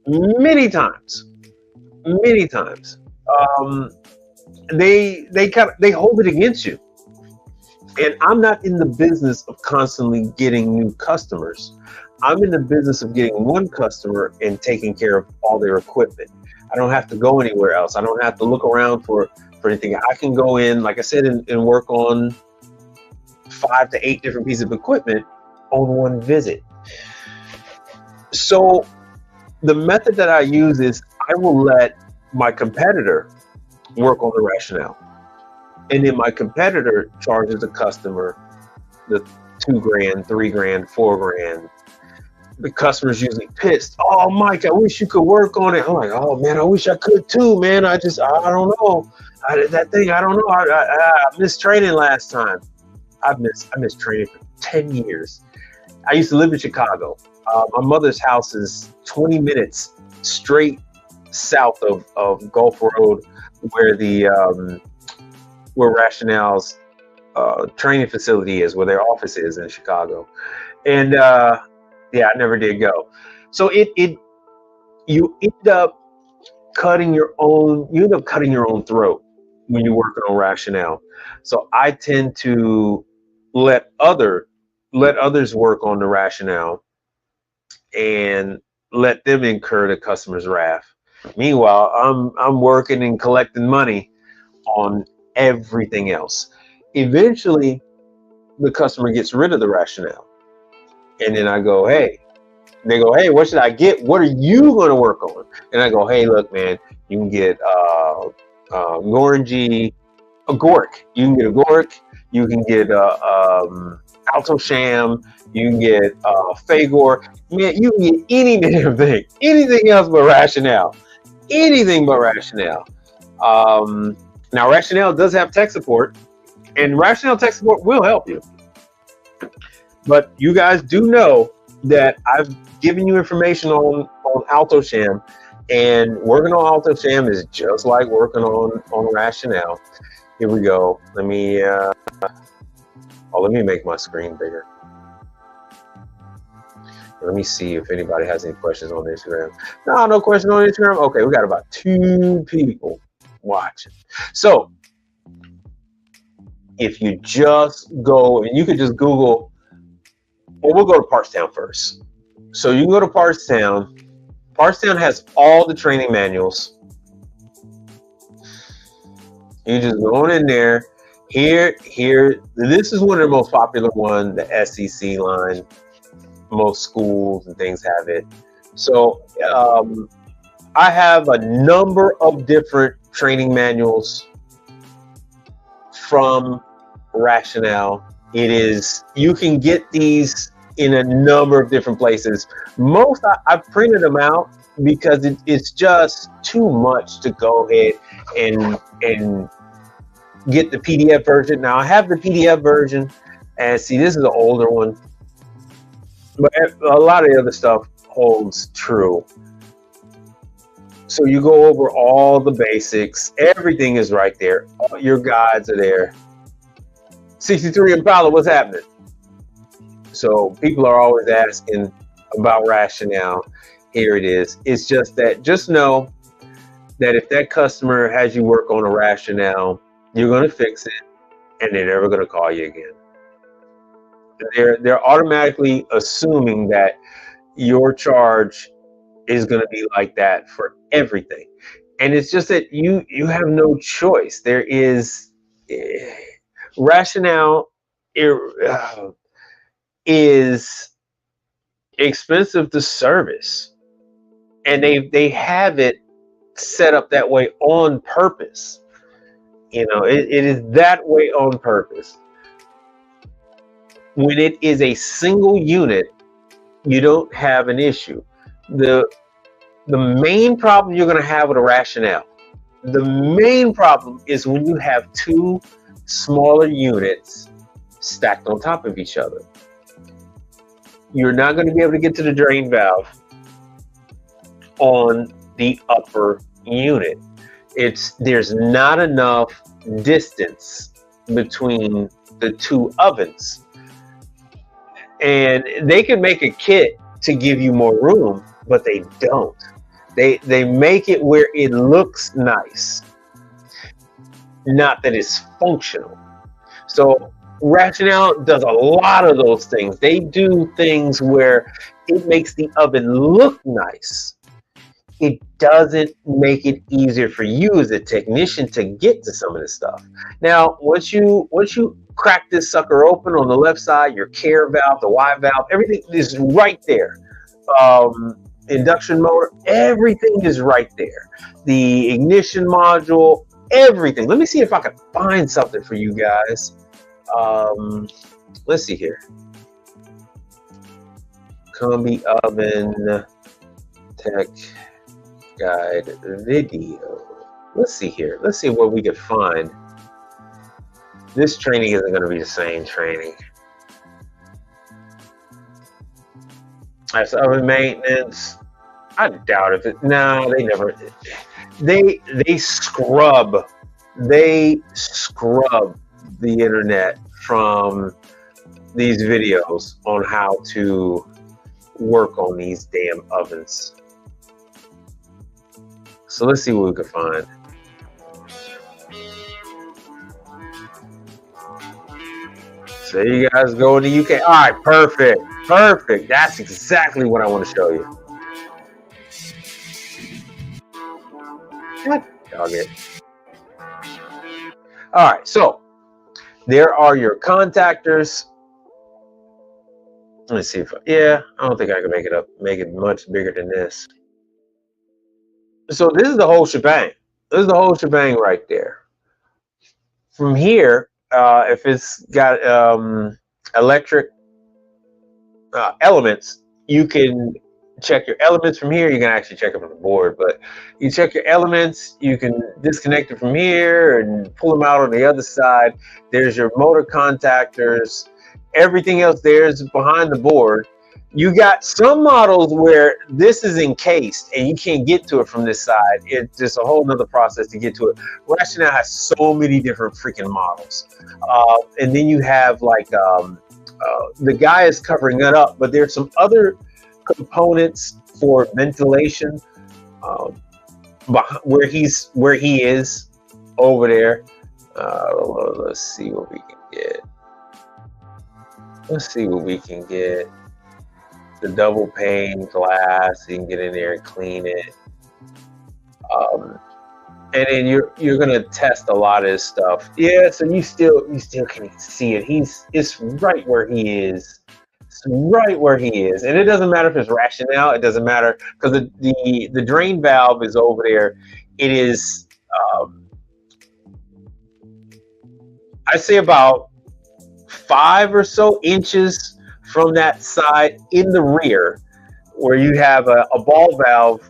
many times. Many times. They hold it against you. And I'm not in the business of constantly getting new customers. I'm in the business of getting one customer and taking care of all their equipment. I don't have to go anywhere else. I don't have to look around for anything. I can go in, like I said, and work on 5 to 8 different pieces of equipment on one visit. So the method that I use is I will let my competitor work on the rationale. And then my competitor charges the customer the $2,000, $3,000, $4,000. The customer's usually pissed. Oh, Mike, I wish you could work on it. I'm like, oh man, I wish I could too, man. I don't know. I don't know. I missed training last time. I missed training for 10 years. I used to live in Chicago. My mother's house is 20 minutes straight south of Gulf Road, where Rationale's training facility is, where their office is in Chicago. And yeah, I never did go. So you end up cutting your own throat when you're working on Rationale. So I tend to let others work on the Rationale and let them incur the customer's wrath. Meanwhile, I'm working and collecting money on everything else. Eventually, the customer gets rid of the Rationale. And then I go, hey, they go, hey, what should I get? What are you going to work on? And I go, hey, look, man, you can get Gorngy, a Gork. You can get a Gork. You can get Alto Sham. You can get Fagor. Man, you can get any damn thing. Anything else but Rationale. Anything but Rationale. Now, Rationale does have tech support, and Rationale tech support will help you. But you guys do know that I've given you information on Alto Sham, and working on Alto Sham is just like working on Rationale. Here we go. Let me make my screen bigger. Let me see if anybody has any questions on Instagram. No questions on Instagram. Okay, we got about 2 people watching. So if you just go, and you could just Google Well, we'll go to Parts Town first. So you can go to Parts Town. Parts Town has all the training manuals. You just go in there. Here. This is one of the most popular ones, the SEC line. Most schools and things have it. So I have a number of different training manuals from Rationale. You can get these in a number of different places. Most I printed them out because it's just too much to go ahead and get the PDF version. Now I have the PDF version, and see, this is an older one, but a lot of the other stuff holds true. So you go over all the basics. Everything is right there. All your guides are there. 63 Impala, what's happening? So people are always asking about Rationale. Here it is. It's just that, just know that if that customer has you work on a Rationale, you're going to fix it, and they're never going to call you again. They're automatically assuming that your charge is going to be like that for everything, and it's just that you have no choice. There is Rationale is expensive to service, and they have it set up that way on purpose. You know, it is that way on purpose. When it is a single unit, you don't have an issue. The main problem you're going to have with a Rationale, the main problem is when you have two smaller units stacked on top of each other. You're not going to be able to get to the drain valve on the upper unit. There's not enough distance between the two ovens. And they can make a kit to give you more room, but they don't. They make it where it looks nice, not that it's functional. So Rationale does a lot of those things. They do things where it makes the oven look nice. It doesn't make it easier for you as a technician to get to some of this stuff. Now, once you crack this sucker open on the left side, your care valve, the Y valve, everything is right there. Induction motor, everything is right there. The ignition module, everything. Let me see if I can find something for you guys. Let's see here. Combi oven tech guide video. Let's see here. Let's see what we can find. This training isn't going to be the same training. That's oven maintenance. I doubt if it. No, they never. They scrub. They scrub the internet from these videos on how to work on these damn ovens. So let's see what we can find. So you guys go to the UK. All right, perfect. Perfect. That's exactly what I want to show you. God dog it. All right, so there are your contactors. Let's see if I don't think I can make it much bigger than this. So this is the whole shebang. This is the whole shebang right there. From here, if it's got electric elements, you can check your elements from here. You can actually check them on the board, but you check your elements. You can disconnect it from here and pull them out on the other side. There's your motor contactors. Everything else there is behind the board. You got some models where this is encased and you can't get to it from this side. It's just a whole nother process to get to it. Rationale has so many different freaking models. And then you have like, the guy is covering it up, but there's some other components for ventilation where he is over there. Let's see what we can get. Let's see what we can get. The double pane glass, you can get in there and clean it. And then you're gonna test a lot of his stuff. Yeah, so you still can see it. It's right where he is. It's right where he is. And it doesn't matter if it's rationale, it doesn't matter because the drain valve is over there. It is I say about 5 or so inches from that side in the rear, where you have a ball valve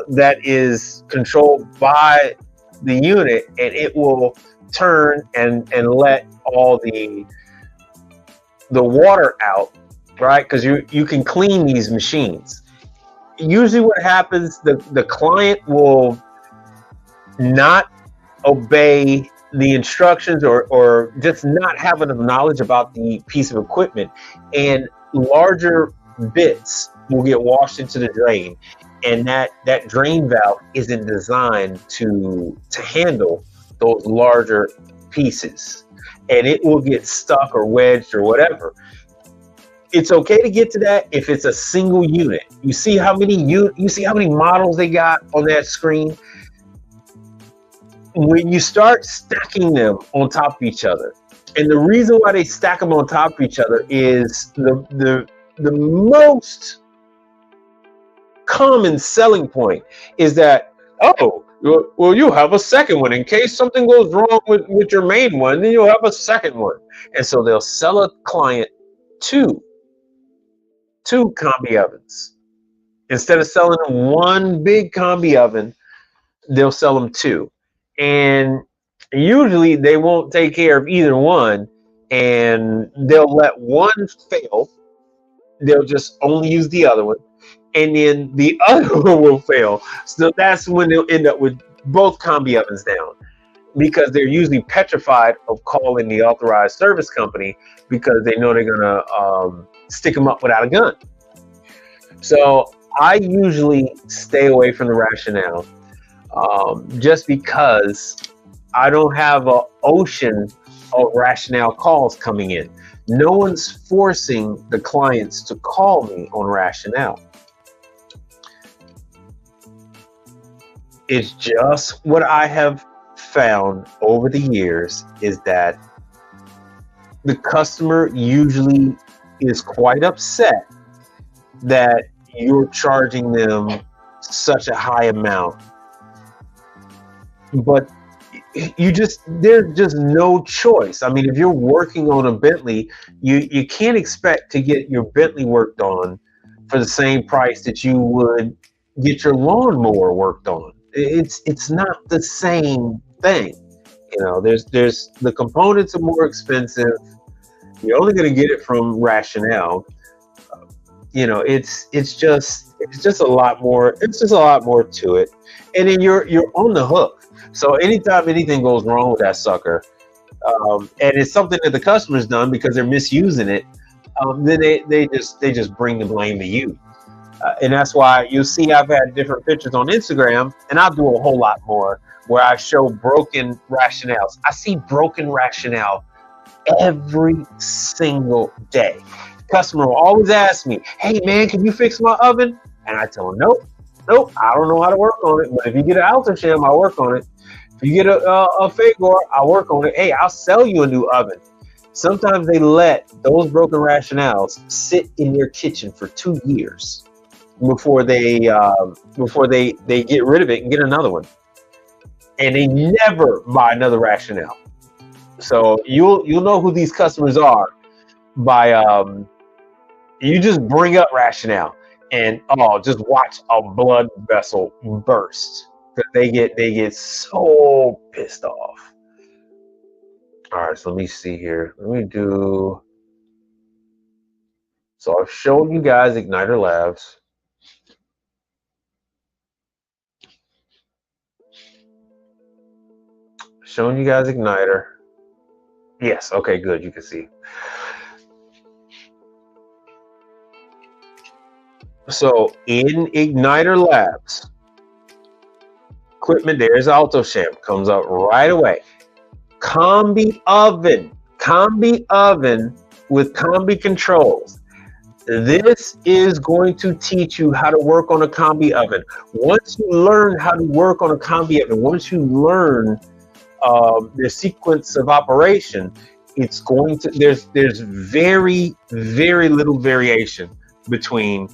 that is controlled by the unit, and it will turn and let all the water out, right? Because you can clean these machines. Usually what happens, the client will not obey the instructions or just not have enough knowledge about the piece of equipment, and larger bits will get washed into the drain, and that drain valve isn't designed to handle those larger pieces, and it will get stuck or wedged or whatever. It's okay to get to that if it's a single unit. You see how many models they got on that screen? When you start stacking them on top of each other, and the reason why they stack them on top of each other is the most common selling point is that, oh, well, you have a second one in case something goes wrong with your main one, then you'll have a second one. And so they'll sell a client two combi ovens. Instead of selling them one big combi oven, they'll sell them two. And usually they won't take care of either one, and they'll let one fail. They'll just only use the other one, and then the other one will fail. So that's when they'll end up with both combi ovens down, because they're usually petrified of calling the authorized service company because they know they're gonna stick them up without a gun. So I usually stay away from the rationale. Just because I don't have an ocean of rationale calls coming in. No one's forcing the clients to call me on rationale. It's just what I have found over the years is that the customer usually is quite upset that you're charging them such a high amount. But there's just no choice. I mean, if you're working on a Bentley, you can't expect to get your Bentley worked on for the same price that you would get your lawnmower worked on. It's not the same thing. You know, there's the components are more expensive. You're only going to get it from rationale. You know, it's just a lot more. It's just a lot more to it, and then you're on the hook. So anytime anything goes wrong with that sucker, and it's something that the customer's done because they're misusing it, then they just bring the blame to you. And that's why you'll see I've had different pictures on Instagram, and I'll do a whole lot more where I show broken rationales. I see broken rationale every single day. The customer will always ask me, "Hey man, can you fix my oven?" And I tell them, Nope, I don't know how to work on it. But if you get an Alto-Shaam, I'll work on it. If you get a Fagor, I'll work on it. Hey, I'll sell you a new oven. Sometimes they let those broken rationales sit in their kitchen for 2 years before they get rid of it and get another one. And they never buy another rationale. So you'll know who these customers are by you just bring up rationale. And just watch a blood vessel burst. They get so pissed off. All right, so let me see here. Let me do. So I've shown you guys Ignitor Labs. Showing you guys Ignitor. Yes. Okay. Good. You can see. So in Ignitor Labs, equipment, there's Alto-Shaam, comes up right away. Combi oven with combi controls. This is going to teach you how to work on a combi oven. Once you learn how to work on a combi oven, once you learn the sequence of operation, it's going to there's very little variation between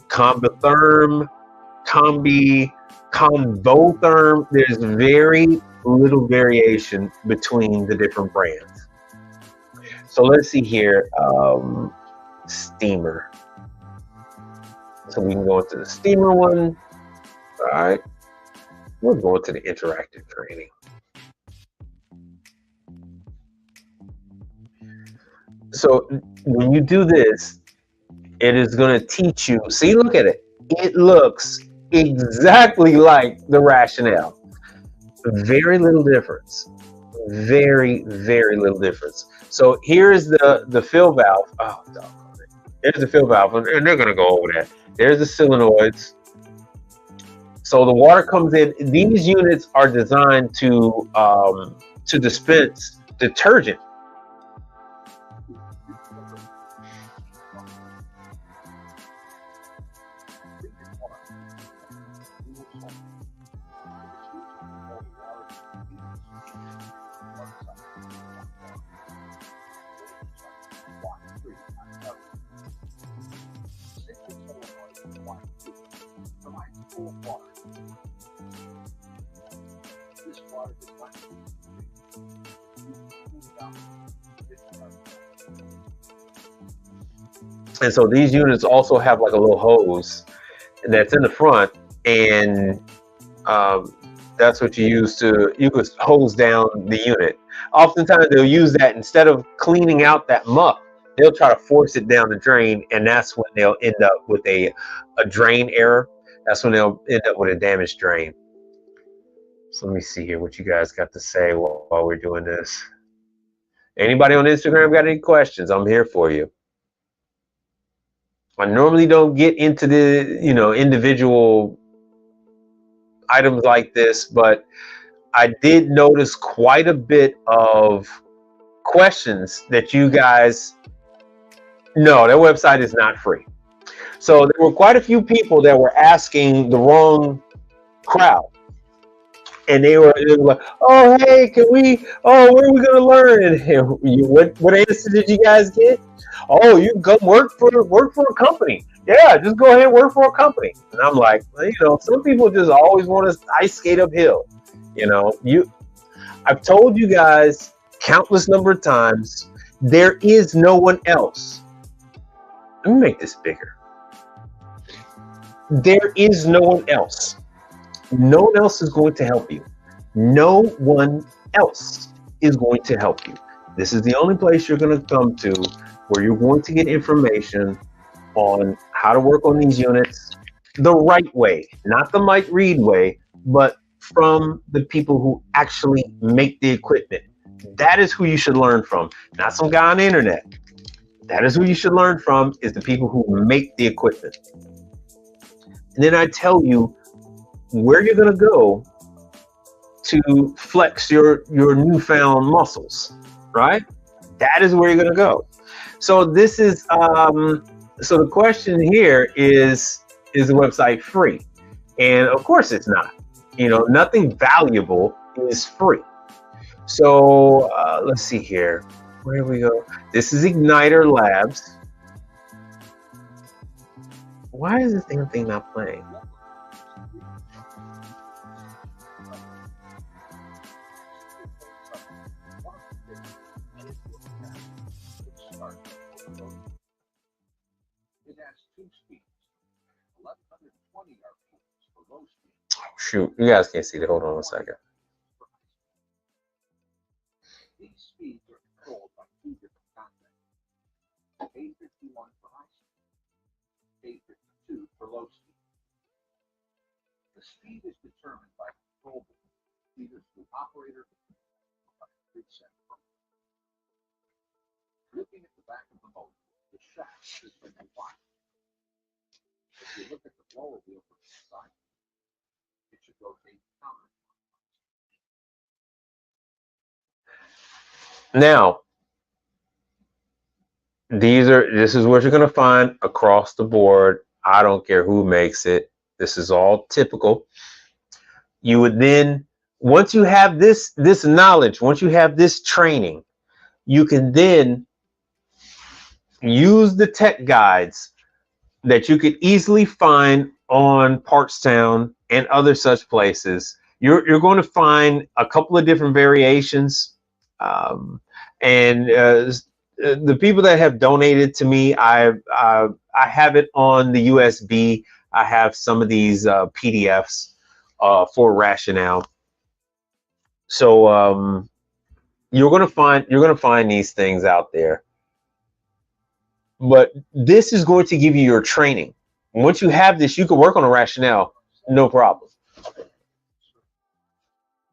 combitherm, combi, combotherm. There's very little variation between the different brands. So let's see here, steamer. So we can go into the steamer one. All right, we'll go into the interactive training. So when you do this, it is going to teach you. See, look at it. It looks exactly like the rationale. Very little difference. Very little difference. So here's the fill valve. Oh, doggone it. There's the fill valve, and they're going to go over that. There's the solenoids. So the water comes in. These units are designed to dispense detergent. And so these units also have like a little hose that's in the front, and that's what you use to hose down the unit. Oftentimes they'll use that instead of cleaning out that muck. They'll try to force it down the drain, and that's when they'll end up with a drain error. That's when they'll end up with a damaged drain. So let me see here what you guys got to say while we're doing this. Anybody on Instagram got any questions? I'm here for you. I normally don't get into the individual items like this, but I did notice quite a bit of questions that you guys know. Their website is not free. So there were quite a few people that were asking the wrong crowd. And they were like, "Oh, hey, where are we going to learn?" And what answer did you guys get? "Oh, you can come work for a company. Yeah, just go ahead and work for a company." And I'm like, some people just always want to ice skate uphill. I've told you guys countless number of times, there is no one else. Let me make this bigger. There is no one else. No one else is going to help you. No one else is going to help you. This is the only place you're going to come to where you're going to get information on how to work on these units the right way, not the Mike Reed way, but from the people who actually make the equipment. That is who you should learn from, not some guy on the internet. That is who you should learn from, is the people who make the equipment. And then I tell you where you're going to go to flex your newfound muscles, right? That is where you're going to go. So this is so the question here is the website free? And of course it's not. Nothing valuable is free. So let's see here. Where do we go? This is Ignitor Labs. Why is this damn thing not playing? Shoot, you guys can't see that. Hold on one second. These speeds are controlled by two different contacts. A51 for high speed, A52 for low speed. The speed is determined by control either through operator or by preset. Looking at the back of the motor, the shaft is been defined. If you look at the blower wheel from the side, it should rotate counter. Now, This is what you're going to find across the board. I don't care who makes it. This is all typical. You would then, once you have this knowledge, once you have this training, you can then use the tech guides that you could easily find on Partstown and other such places. You're going to find a couple of different variations, and the people that have donated to me, I have it on the USB. I have some of these PDFs for rationale. So you're going to find these things out there. But this is going to give you your training. Once you have this, you can work on a rationale, no problem.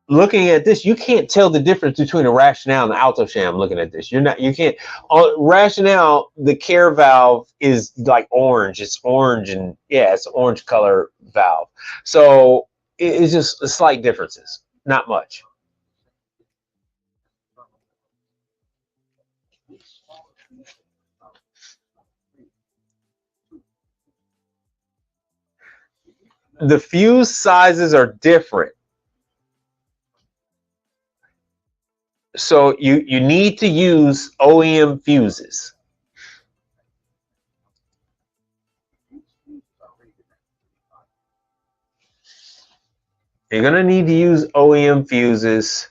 Looking at this, you can't tell the difference between a rationale and an alto sham. Looking at this, you can't. On rationale, the care valve is like orange. It's orange, and yeah, it's an orange color valve. So it's just slight differences, not much. The fuse sizes are different. So you need to use OEM fuses. You're going to need to use OEM fuses.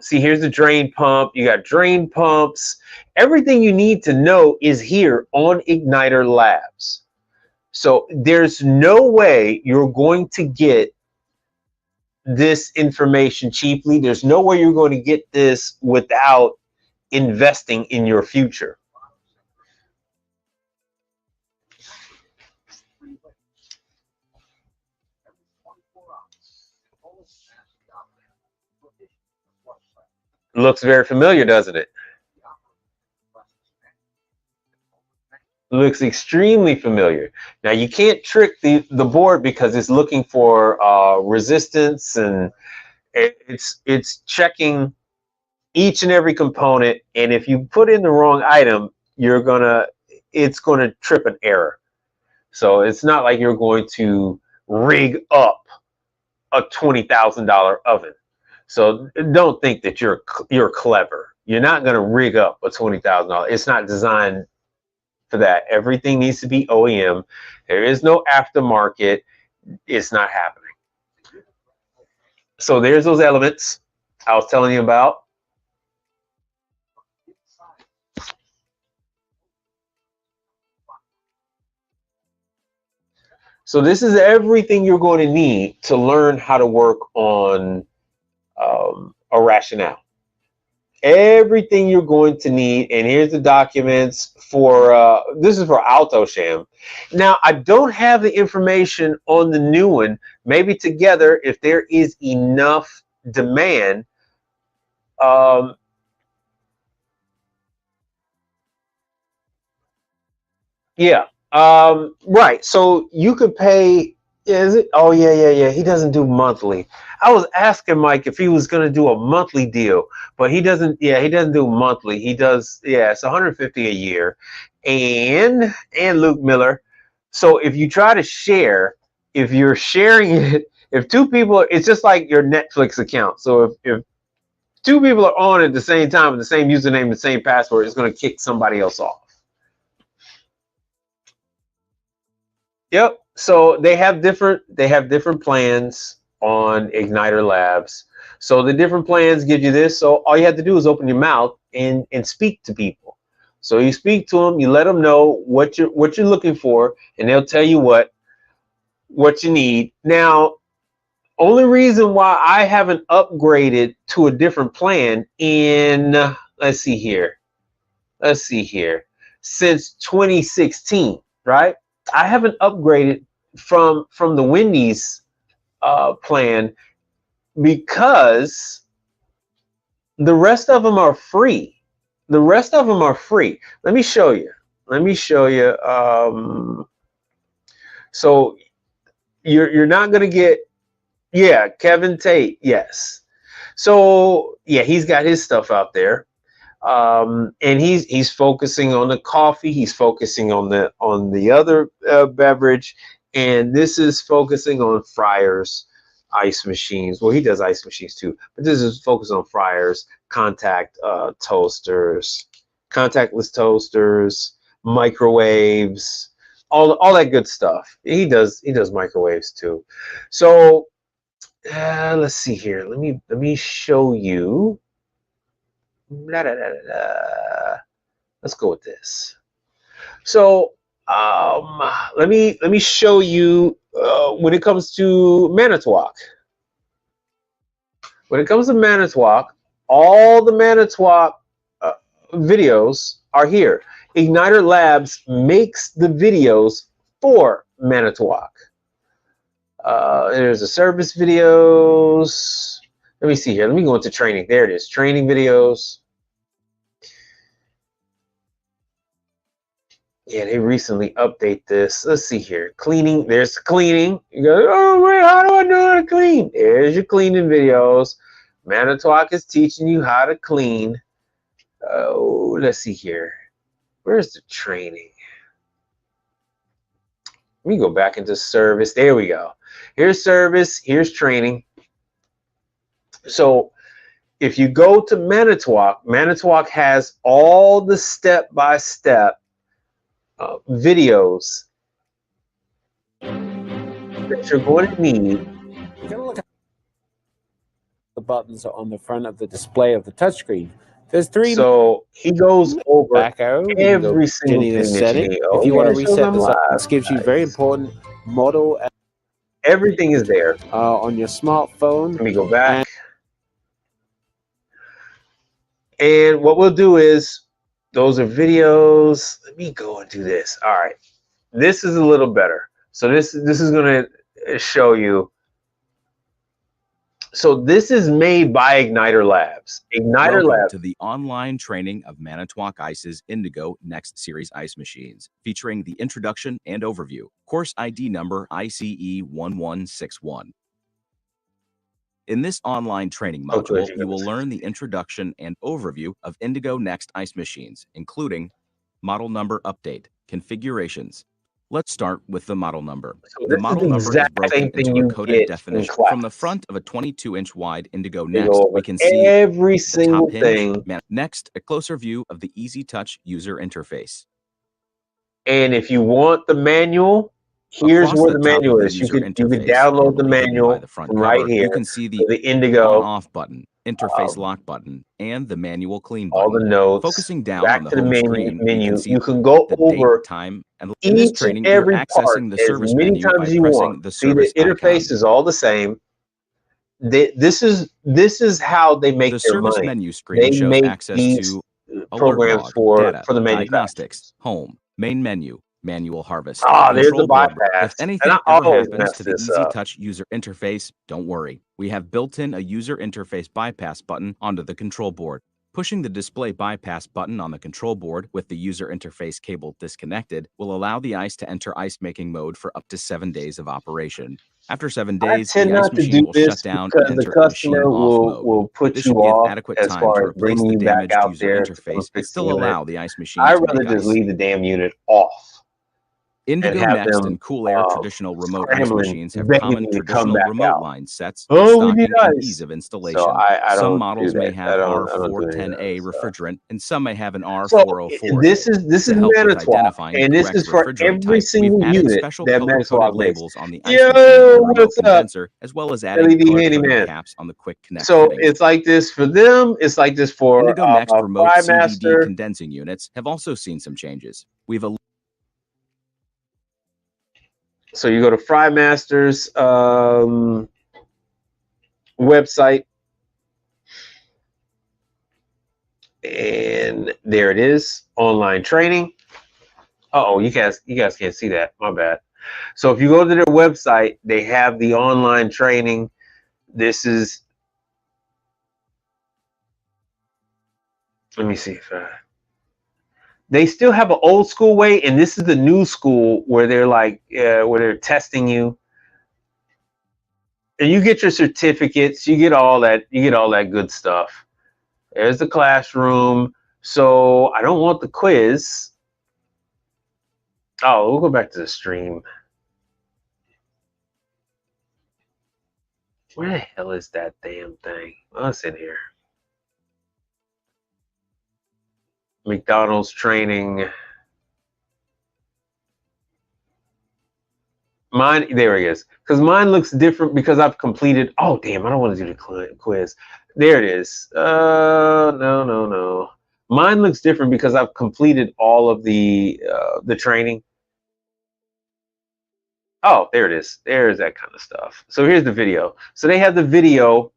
See, here's the drain pump. You got drain pumps. Everything you need to know is here on Ignitor Labs. So there's no way you're going to get this information cheaply. There's no way you're going to get this without investing in your future. Looks very familiar, doesn't it? Looks extremely familiar. Now you can't trick the board because it's looking for resistance, and it's checking each and every component. And if you put in the wrong item, it's gonna trip an error. So it's not like you're going to rig up a $20,000 oven. So don't think that you're clever. You're not going to rig up a $20,000. It's not designed for that. Everything needs to be OEM. There is no aftermarket. It's not happening. So there's those elements I was telling you about. So this is everything you're going to need to learn how to work on a rationale. Everything you're going to need, and here's the documents for this is for Alto Sham. Now I don't have the information on the new one. Maybe together, if there is enough demand, yeah, right. So you could pay. Is it? Oh yeah. He doesn't do monthly. I was asking Mike if he was going to do a monthly deal, but he doesn't. Yeah, he doesn't do monthly. He does. Yeah, it's 150 a year, and Luke Miller. So if you try to share, if you're sharing it, if two people, it's just like your Netflix account. So if two people are on at the same time with the same username, the same password, it's going to kick somebody else off. Yep. So they have different plans on Ignitor Labs. So the different plans give you this. So all you have to do is open your mouth and speak to people. So you speak to them, you let them know what you're looking for, and they'll tell you what you need. Now, only reason why I haven't upgraded to a different plan in let's see here, since 2016, right? I haven't upgraded from the Wendy's plan because the rest of them are free. The rest of them are free. Let me show you. So you're not gonna get, Kevin Tate, yes. So yeah, he's got his stuff out there. And he's focusing on the coffee. He's focusing on the other beverage, and this is focusing on fryers, ice machines. Well, he does ice machines too, but this is focused on fryers, toasters, contactless toasters, microwaves, all that good stuff. He does microwaves too. So let's see here. Let me show you. Let's go with this. So let me show you when it comes to Manitowoc. When it comes to Manitowoc, all the Manitowoc videos are here. Ignitor Labs makes the videos for Manitowoc. There's the service videos. Let me see here. Let me go into training. There it is. Training videos. Yeah, they recently update this. Let's see here. Cleaning. There's cleaning. You go, oh, wait, how do I know how to clean? There's your cleaning videos. Manitowoc is teaching you how to clean. Oh, let's see here. Where's the training? Let me go back into service. There we go. Here's service. Here's training. So if you go to Manitowoc, Manitowoc has all the step-by-step videos that you're going to need. You're going to look at the buttons on the front of the display of the touchscreen. There's three. So he goes over back arrow, every single thing that you need. If you want to reset this up, this gives you very important model. Everything is there on your smartphone. Let me go back. And what we'll do is, those are videos. Let me go and do this. All right. This is a little better. So this is going to show you. So this is made by Ignitor Labs. Welcome to the online training of Manitowoc Ice's Indigo Next Series ice machines, featuring the introduction and overview. Course ID number ICE1161. In this online training module, you will learn the introduction and overview of Indigo Next ice machines, including model number update, configurations. Let's start with the model number. So the model number is broken into a coded definition. From the front of a 22-inch wide Indigo Next, we can see every single thing. Next, a closer view of the Easy Touch user interface. And if you want the manual, here's where the manual is. You can download the manual from right here. You can see the Indigo on-off button, interface lock button, and the manual clean button. All the notes. Focusing down on the home screen, you can go over date, time, and in this training, you're accessing the service menu by pressing the service icon. The interface is all the same. This is how they make the their service money. menu screen shows access to programs for the diagnostics, home, main menu, manual harvest. There's the bypass. If anything ever happens to the Easy Touch user interface, don't worry. We have built in a user interface bypass button onto the control board. Pushing the display bypass button on the control board with the user interface cable disconnected will allow the ice to enter ice making mode for up to 7 days of operation. After 7 days, the ice machine will shut down and enter the customer will put this you should give off adequate as time far to as replace bringing the you back damaged out user there interface and still unit. allow the ice machine I'd to rather make just ice. leave the damn unit off. Indigo have Next them, and Cool Air traditional remote ice scrambling, machines have begging common me to traditional come back remote out. line sets, Oh, we stocking, need and ice. ease of installation. So I Some don't models do may that. have I don't do R410A any of that stuff. refrigerant, and some may have an So R404. this is To help with Manitowoc, identifying and the this correct is for refrigerant every type, single we've added unit special that color-coded Manitowoc makes. labels on the ice machine and remote What's up, condenser, as well as adding LED color-coded handyman? caps on the quick connect So fittings. it's like this for them. It's like this for Indigo Next remote CVD Frymaster. condensing units have also seen some changes. We've So you go to Frymaster's website, and there it is, online training. Uh-oh, you guys can't see that. My bad. So if you go to their website, they have the online training. This is, let me see if they still have an old school way, and this is the new school where they're like, where they're testing you, and you get your certificates, you get all that good stuff. There's the classroom. So I don't want the quiz. Oh, we'll go back to the stream. Where the hell is that damn thing? Oh, it's in here. McDonald's training. Mine, there it is. Because mine looks different because I've completed. Oh, damn, I don't want to do the quiz. There it is. No. Mine looks different because I've completed all of the training. Oh, there it is. There's that kind of stuff. So here's the video. So they have the video.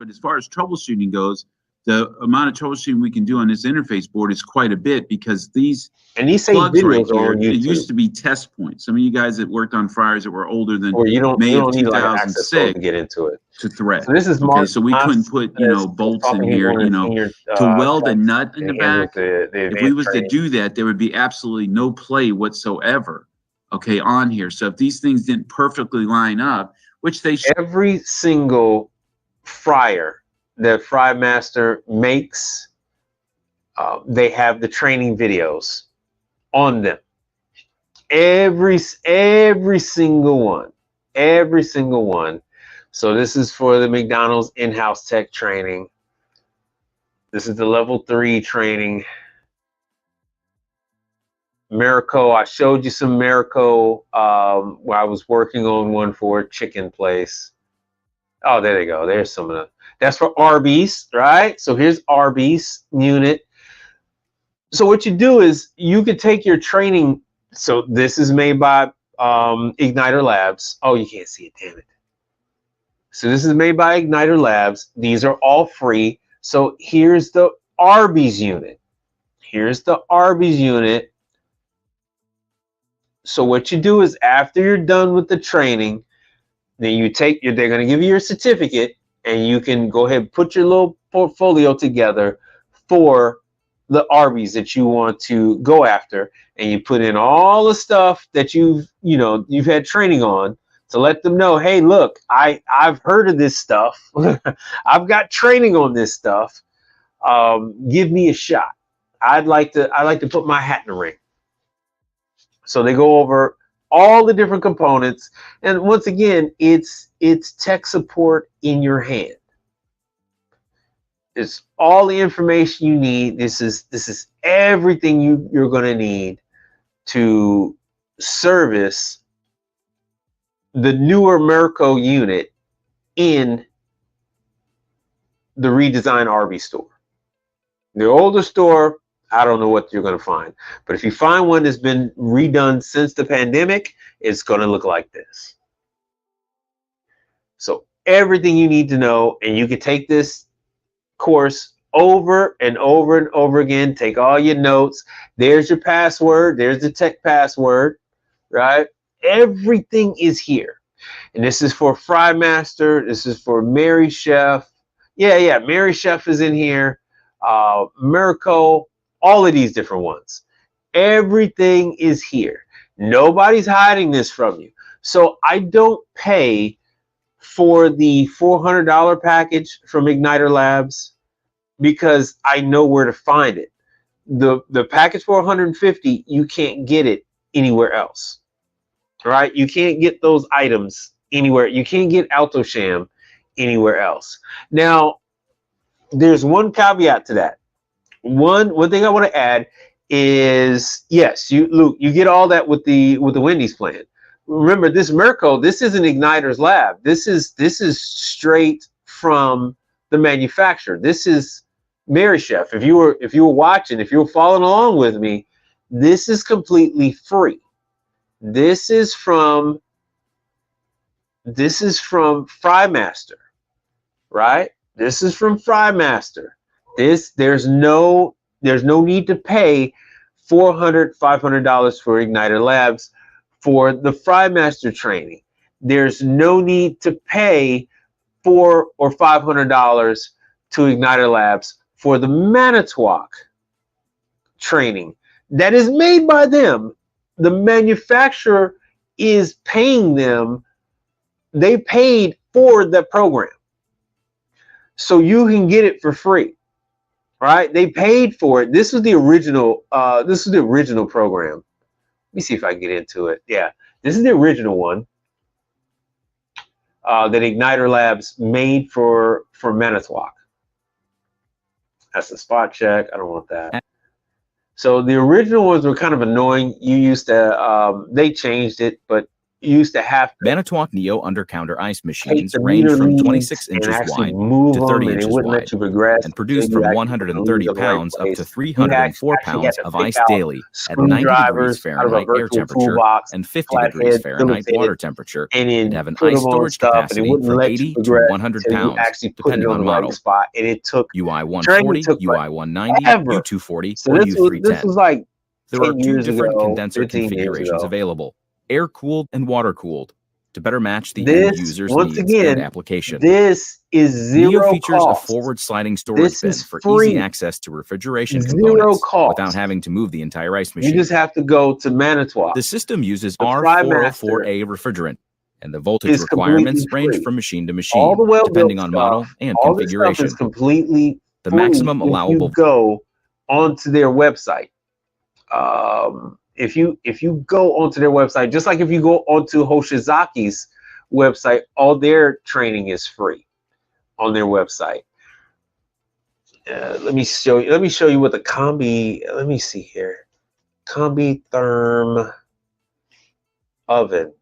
But as far as troubleshooting goes, the amount of troubleshooting we can do on this interface board is quite a bit, because these same plugs videos right here, on YouTube. it used to be test points. Some of you guys that worked on fryers that were older than May of 2006 to get into it. to thread. So this is okay, so we couldn't put bolts in here, to weld a nut in the back. If we was to do that, there would be absolutely no play whatsoever, okay, on here. So if these things didn't perfectly line up, which they should. Every single fryer that Frymaster makes, they have the training videos on them. Every single one. So this is for the McDonald's in-house tech training. This is the level 3 training. Marico, I showed you some Marico where I was working on one for a chicken place. Oh, there they go. There's some of them. That's for Arby's, right? So here's Arby's unit. So what you do is you could take your training. So this is made by Ignitor Labs. Oh, you can't see it, damn it. So this is made by Ignitor Labs. These are all free. So here's the Arby's unit. Here's the Arby's unit. So what you do is after you're done with the training, then you take your, they're going to give you your certificate, and you can go ahead and put your little portfolio together for the Arby's that you want to go after, and you put in all the stuff that you've had training on to let them know, hey, look, I've heard of this stuff. I've got training on this stuff. Give me a shot. I'd like to put my hat in the ring. So they go over all the different components, and once again, it's tech support in your hand. It's all the information you need. This is everything you're going to need to service the newer Marico unit in the redesigned Arby's store. The older store, I don't know what you're going to find. But if you find one that's been redone since the pandemic, it's going to look like this. So everything you need to know, and you can take this course over and over and over again. Take all your notes. There's your password. There's the tech password, right? Everything is here. And this is for Frymaster. This is for Mary Chef. Yeah, Mary Chef is in here. Marico. All of these different ones. Everything is here. Nobody's hiding this from you. So I don't pay for the $400 package from Ignitor Labs because I know where to find it. The package for $150, you can't get it anywhere else. Right? You can't get those items anywhere. You can't get AltoSham anywhere else. Now, there's one caveat to that. One thing I want to add is, yes, Luke, you get all that with the Wendy's plan. Remember, this Marico, this isn't Ignitor's lab. This is straight from the manufacturer. This is Mary Chef. If you were watching, if you were following along with me, this is completely free. This is from Frymaster, right? This is from Frymaster. There's no need to pay $400, $500 for Ignitor Labs for the Frymaster training. There's no need to pay $400 or $500 to Ignitor Labs for the Manitowoc training that is made by them. The manufacturer is paying them. They paid for the program. So you can get it for free, right? They paid for it. This was the original. This was the original program. Let me see if I can get into it. Yeah, this is the original one that Ignitor Labs made for Manitowoc. That's the spot check. I don't want that. So the original ones were kind of annoying. You used to, they changed it, but you used to have to. Manitowoc Neo under-counter ice machines range from 26 inches wide to 30 inches wide and produce from 130 pounds up to 304 pounds of ice daily at 90 degrees Fahrenheit air temperature and 50 degrees Fahrenheit water temperature, and have an ice storage capacity for 80 to 100 pounds, depending on model. And it took UI 140, UI 190, U240, or U310. This was like there are 2 different condenser configurations available: air-cooled and water-cooled, to better match the end user's needs and application. This is zero Neo features cost. a forward sliding storage bin for easy access to refrigeration Zero components cost. without having to move the entire ice machine. You just have to go to Manitowoc. The system uses The R404A refrigerant, and the voltage is requirements completely range free. from machine to All machine, the well-built depending on model stuff, and all this stuff configuration. is completely The free maximum if allowable you go onto their website. If you go onto their website, just like if you go onto Hoshizaki's website, all their training is free on their website. Let me show you what the combi. Let me see here. Combi therm oven.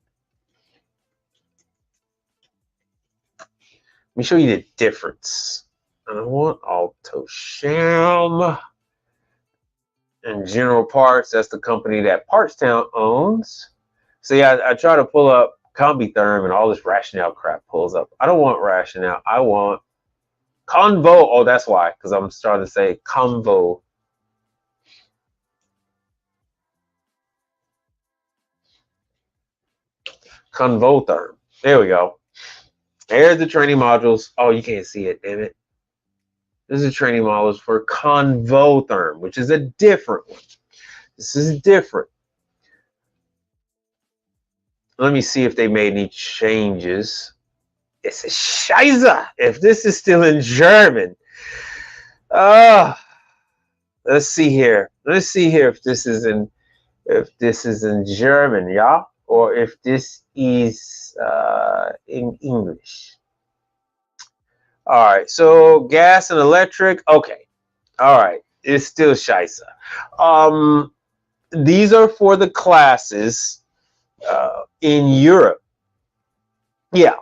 Let me show you the difference. I want Auto Sham. And General Parts, that's the company that Partstown owns. So yeah, I try to pull up Combi Therm and all this Rationale crap pulls up. I don't want Rationale. I want Convo. Oh, that's why, because I'm starting to say Convo. Convo Therm. There we go. There's the training modules. Oh, you can't see it, damn it. This is training modules for Convotherm, which is a different one. This is different. Let me see if they made any changes. It's a Scheiße if this is still in German. Let's see here. Let's see here if this is in German, yeah, or if this is in English. All right, so gas and electric. Okay, all right, it's still Scheiße. These are for the classes in Europe. Yeah.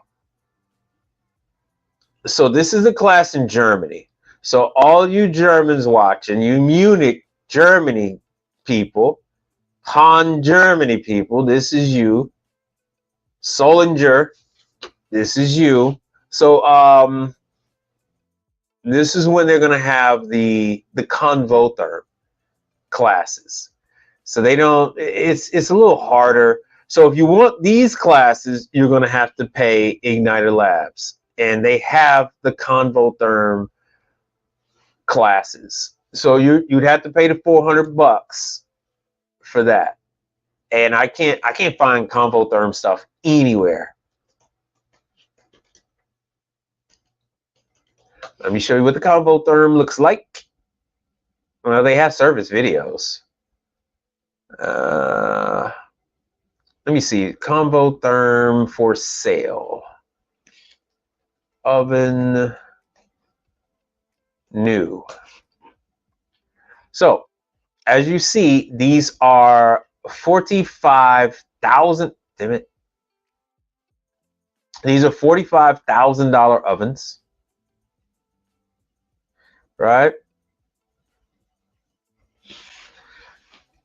So this is a class in Germany. So all you Germans watching, you Munich, Germany people, Han Germany people, this is you. Solinger, this is you. So this is when they're going to have the Convotherm classes. So they don't, it's a little harder. So if you want these classes, you're going to have to pay Ignitor Labs, and they have the Convotherm classes. So you'd have to pay the $400 for that. And I can't find Convotherm stuff anywhere. Let me show you what the Convotherm looks like. Well, they have service videos. Let me see. Convotherm for sale. Oven new. So, as you see, these are 45,000. Damn it. These are $45,000 ovens. Right?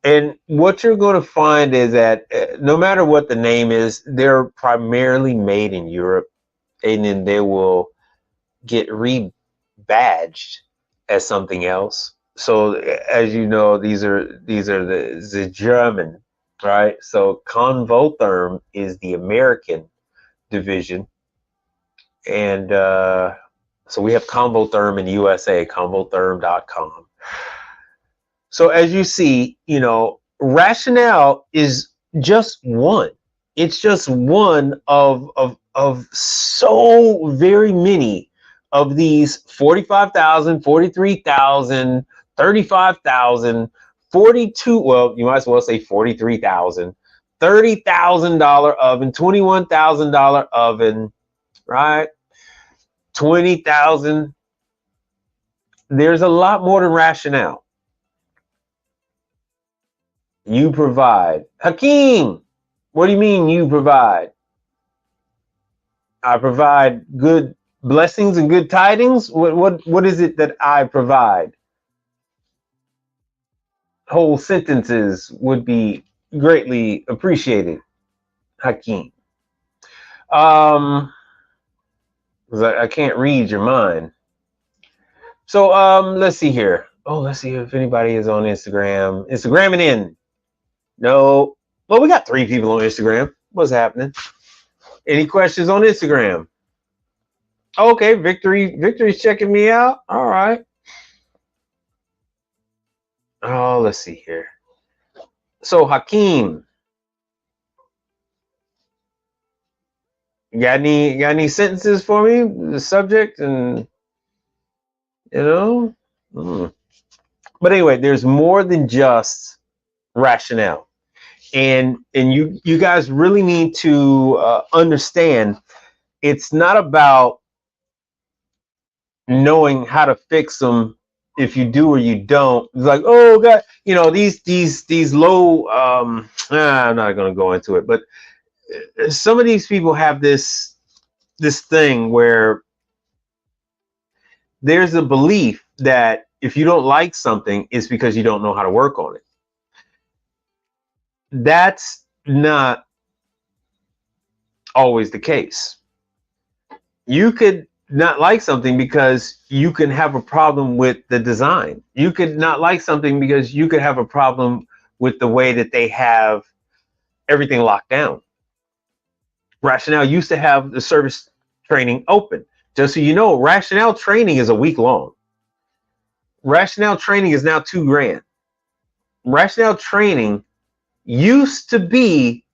And what you're going to find is that no matter what the name is, they're primarily made in Europe, and then they will get rebadged as something else. So as you know, these are the German, right? So Convotherm is the American division, and so we have Convotherm in USA, convotherm.com. So as you see, you know, Rationale is just one. It's just one of of so very many of these 45,000, 43,000, 35,000, 42. Well, you might as well say 43,000, $30,000 oven, $21,000 oven, right? 20,000. There's a lot more than rationale. You provide. Hakeem, what do you mean you provide? I provide good blessings and good tidings. What is it that I provide? Whole sentences would be greatly appreciated, Hakeem. Because I can't read your mind. So let's see here. Oh, let's see if anybody is on Instagram. Instagramming in. No. Well, we got 3 people on Instagram. What's happening? Any questions on Instagram? Okay, Victory's checking me out. All right. Oh, let's see here. So Hakeem, you got any sentences for me? The subject and But anyway, there's more than just rationale, and you guys really need to understand. It's not about knowing how to fix them. If you do or you don't, it's like, oh God, these low. I'm not going to go into it, but some of these people have this thing where there's a belief that if you don't like something, it's because you don't know how to work on it. That's not always the case. You could not like something because you can have a problem with the design. You could not like something because you could have a problem with the way that they have everything locked down. Rationale used to have the service training open. Just so you know, Rationale training is a week long. Rationale training is now $2,000. Rationale training used to be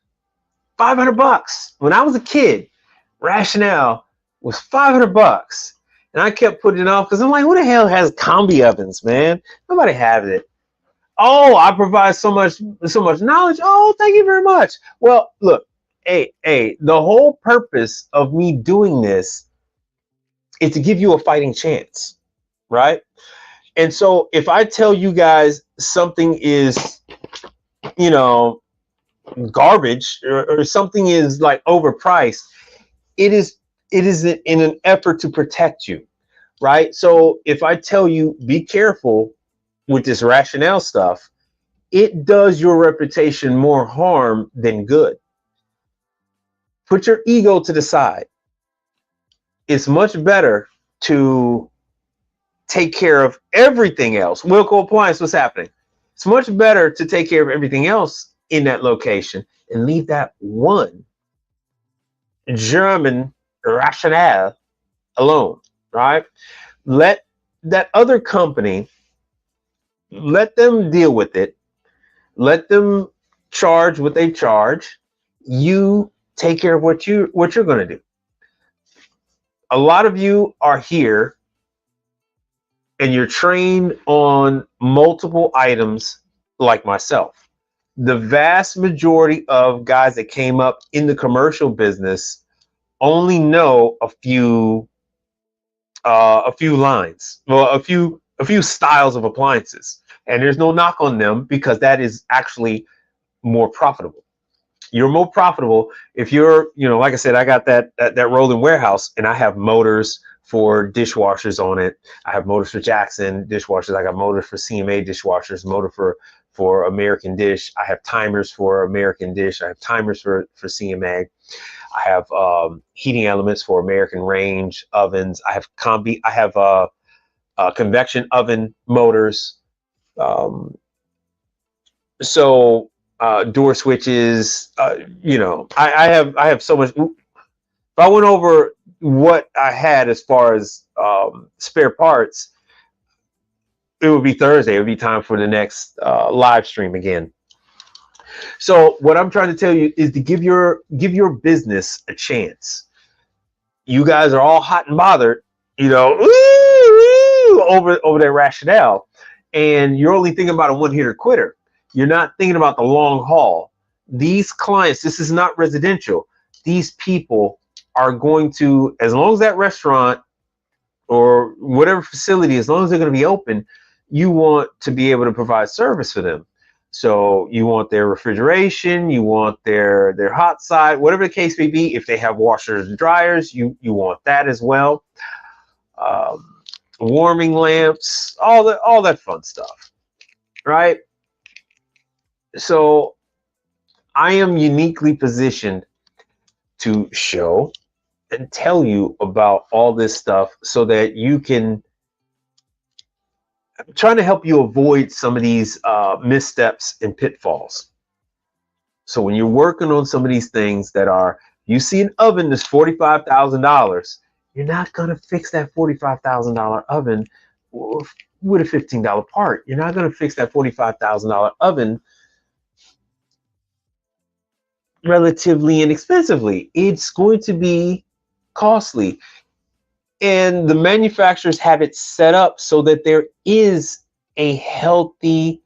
$500. When I was a kid, Rationale was $500, and I kept putting it off because I'm like, who the hell has combi ovens, man? Nobody has it. Oh, I provide so much knowledge. Oh, thank you very much. Well, look, hey, the whole purpose of me doing this is to give you a fighting chance, right? And so if I tell you guys something is, garbage or something is like overpriced, it is in an effort to protect you, right? So if I tell you be careful with this Rationale stuff, it does your reputation more harm than good. Put your ego to the side. It's much better to take care of everything else. Wilco Appliance, what's happening? It's much better to take care of everything else in that location and leave that one German Rationale alone, right? Let that other company, let them deal with it. Let them charge what they charge. You take care of what you're going to do. A lot of you are here and you're trained on multiple items like myself. The vast majority of guys that came up in the commercial business only know a few lines, well, a few styles of appliances, and there's no knock on them because that is actually more profitable. You're more profitable if you're, like I said, I got that rolling warehouse and I have motors for dishwashers on it. I have motors for Jackson dishwashers. I got motors for CMA dishwashers, motor for American Dish. I have timers for American Dish. I have timers for CMA. I have heating elements for American Range ovens. I have combi. I have convection oven motors. So door switches. I have so much. If I went over what I had as far as spare parts, it would be Thursday. It would be time for the next live stream again. So what I'm trying to tell you is to give your business a chance. you guys are all hot and bothered, over that rationale, and you're only thinking about a one-hitter quitter. You're not thinking about the long haul. These clients, this is not residential. These people are going to, as long as that restaurant or whatever facility, as long as they're going to be open, you want to be able to provide service for them. So you want their refrigeration, you want their hot side, whatever the case may be. If they have washers and dryers, you want that as well. Warming lamps, all that fun stuff, right? So I am uniquely positioned to show and tell you about all this stuff so that you can, I'm trying to help you avoid some of these missteps and pitfalls. So when you're working on some of these things that are, you see an oven that's $45,000, you're not going to fix that $45,000 oven with a $15 part. You're not going to fix that $45,000 oven relatively inexpensively. It's going to be costly. And the manufacturers have it set up so that there is a healthy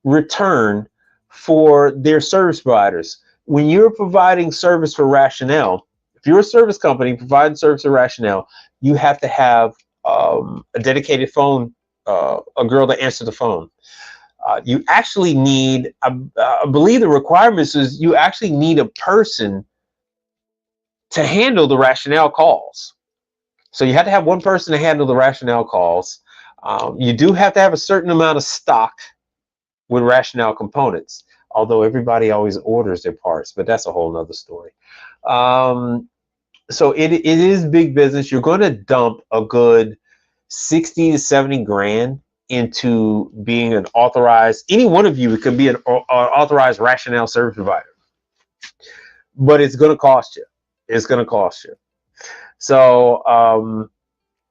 return for their service providers. When you're providing service for Rationale, if you're a service company providing service for Rationale, you have to have a dedicated phone, a girl that answers the phone. You actually need, I believe the requirements is you actually need a person to handle the Rationale calls. So you have to have one person to handle the Rationale calls. You do have to have a certain amount of stock with Rationale components, although everybody always orders their parts, but that's a whole nother story. So it is big business. You're going to dump a good 60 to 70 grand into being an authorized, any one of you could be an authorized Rationale service provider, but it's going to cost you. It's going to cost you. So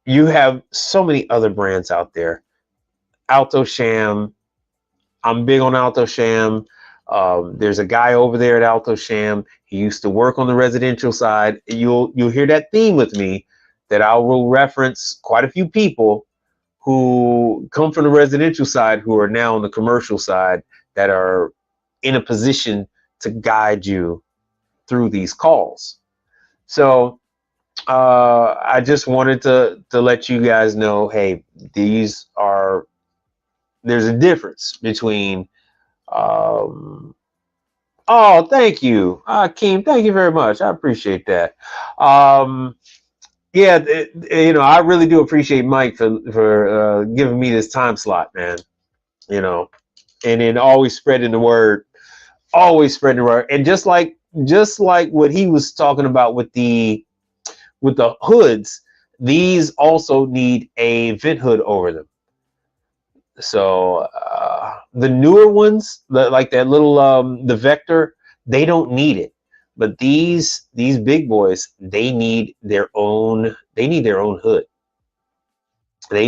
you have so many other brands out there. Alto Sham. I'm big on Alto Sham. There's a guy over there at Alto Sham. He used to work on the residential side. You'll hear that theme with me that I will reference quite a few people who come from the residential side who are now on the commercial side that are in a position to guide you through these calls. So I just wanted to let you guys know, hey, there's a difference between oh, thank you, Keem, thank you very much, I appreciate that. Yeah, I really do appreciate Mike for giving me this time slot, man. And then always spreading the word, and just like what he was talking about with the hoods, these also need a vent hood over them. So the newer ones, like that little the Vector, they don't need it. But these big boys, they need their own hood. They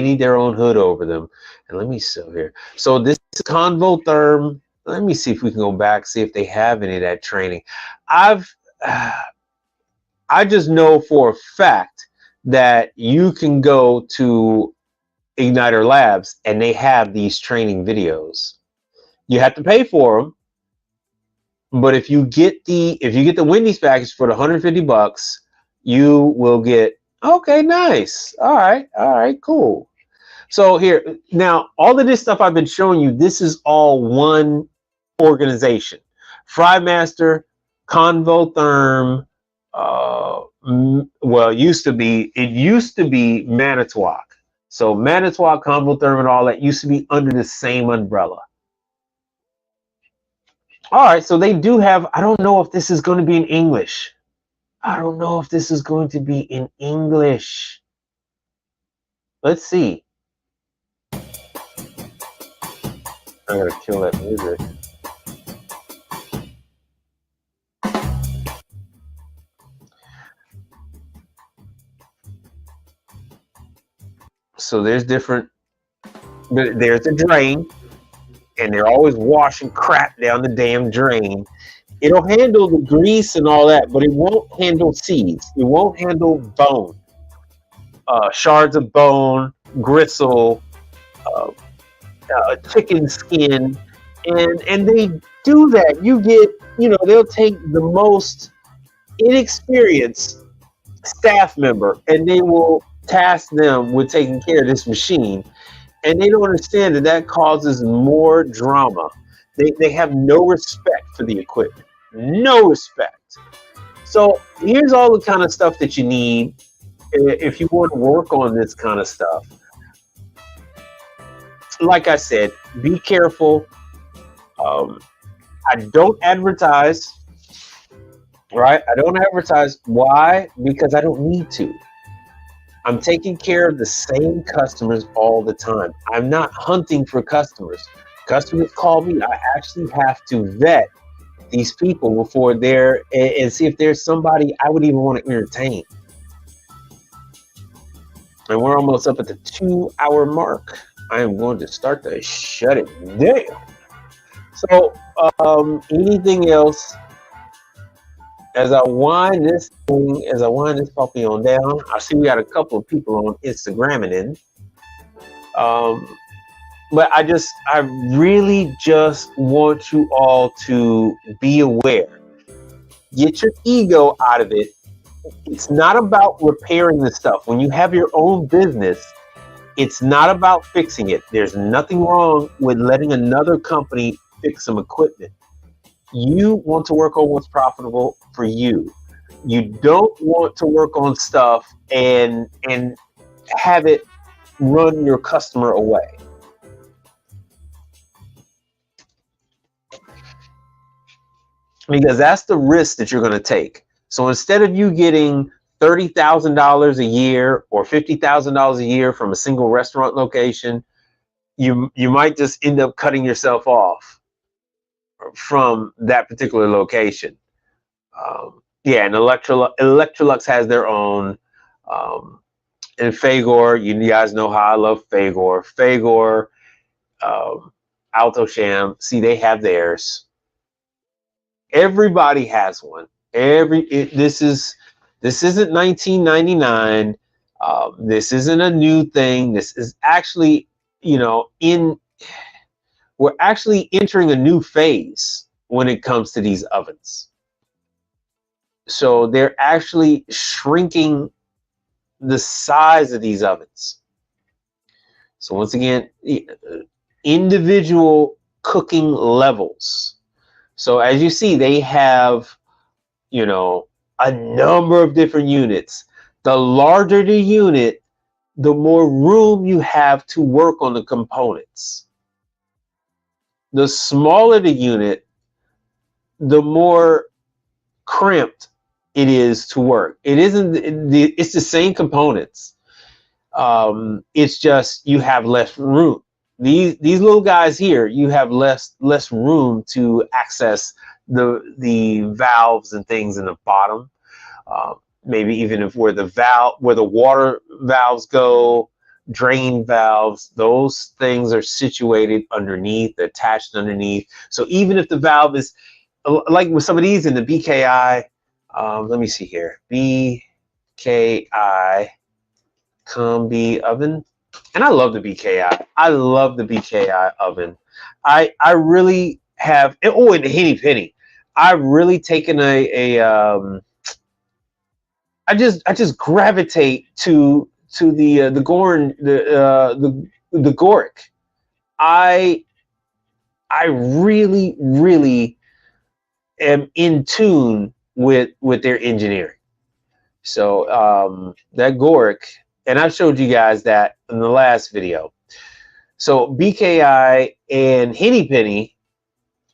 need their own hood over them. And let me see here. So this is Convotherm. Let me see if we can go back, see if they have any of that training. I just know for a fact that you can go to Ignitor Labs and they have these training videos. You have to pay for them, but if you get the Wendy's package for the $150, you will get, okay, nice, all right, cool. So here now, all of this stuff I've been showing you, this is all one organization. Frymaster, Convotherm, well, it used to be Manitowoc. So Manitowoc, Convotherm, and all that used to be under the same umbrella. All right, so they do have, I don't know if this is going to be in English. Let's see. I'm going to kill that music. So there's different, there's a drain, and they're always washing crap down the damn drain. It'll handle the grease and all that, but it won't handle seeds. It won't handle bone, shards of bone, gristle, uh, chicken skin, and they do that. You get, they'll take the most inexperienced staff member and they will task them with taking care of this machine, and they don't understand that causes more drama. They have no respect for the equipment, no respect. So here's all the kind of stuff that you need if you want to work on this kind of stuff. Like I said, be careful. I don't advertise, right? I don't advertise. Why? Because I don't need to. I'm taking care of the same customers all the time. I'm not hunting for customers. Customers call me. I actually have to vet these people before they're and see if there's somebody I would even want to entertain. And we're almost up at the 2-hour mark. I am going to start to shut it down. So, anything else? As I wind this puppy on down, I see we got a couple of people on Instagram and but I really just want you all to be aware. Get your ego out of it. It's not about repairing the stuff. When you have your own business, it's not about fixing it. There's nothing wrong with letting another company fix some equipment. You want to work on what's profitable for you. You don't want to work on stuff and have it run your customer away. Because that's the risk that you're going to take. So instead of you getting $30,000 a year or $50,000 a year from a single restaurant location, you might just end up cutting yourself off from that particular location. Yeah, and Electrolux has their own. And Fagor, you guys know how I love Fagor. Fagor, Alto-Shaam, see, they have theirs. Everybody has one. This isn't 1999. This isn't a new thing. This is actually, we're actually entering a new phase when it comes to these ovens. So they're actually shrinking the size of these ovens. So once again, individual cooking levels. So as you see, they have, a number of different units. The larger the unit, the more room you have to work on the components. The smaller the unit, the more cramped it is to work. It's the same components. It's just you have less room. These little guys here, you have less room to access the valves and things in the bottom. Maybe even where the water valves go, drain valves, those things are situated underneath, attached underneath. So even if the valve is like with some of these in the BKI, let me see here, BKI combi oven. And I love the BKI. I love the BKI oven. I really have. Oh, and the Henny Penny. I've really taken I just gravitate to the Gorn, the Goric. I really am in tune with their engineering. So that Goric. And I've showed you guys that in the last video. So BKI and Henny Penny,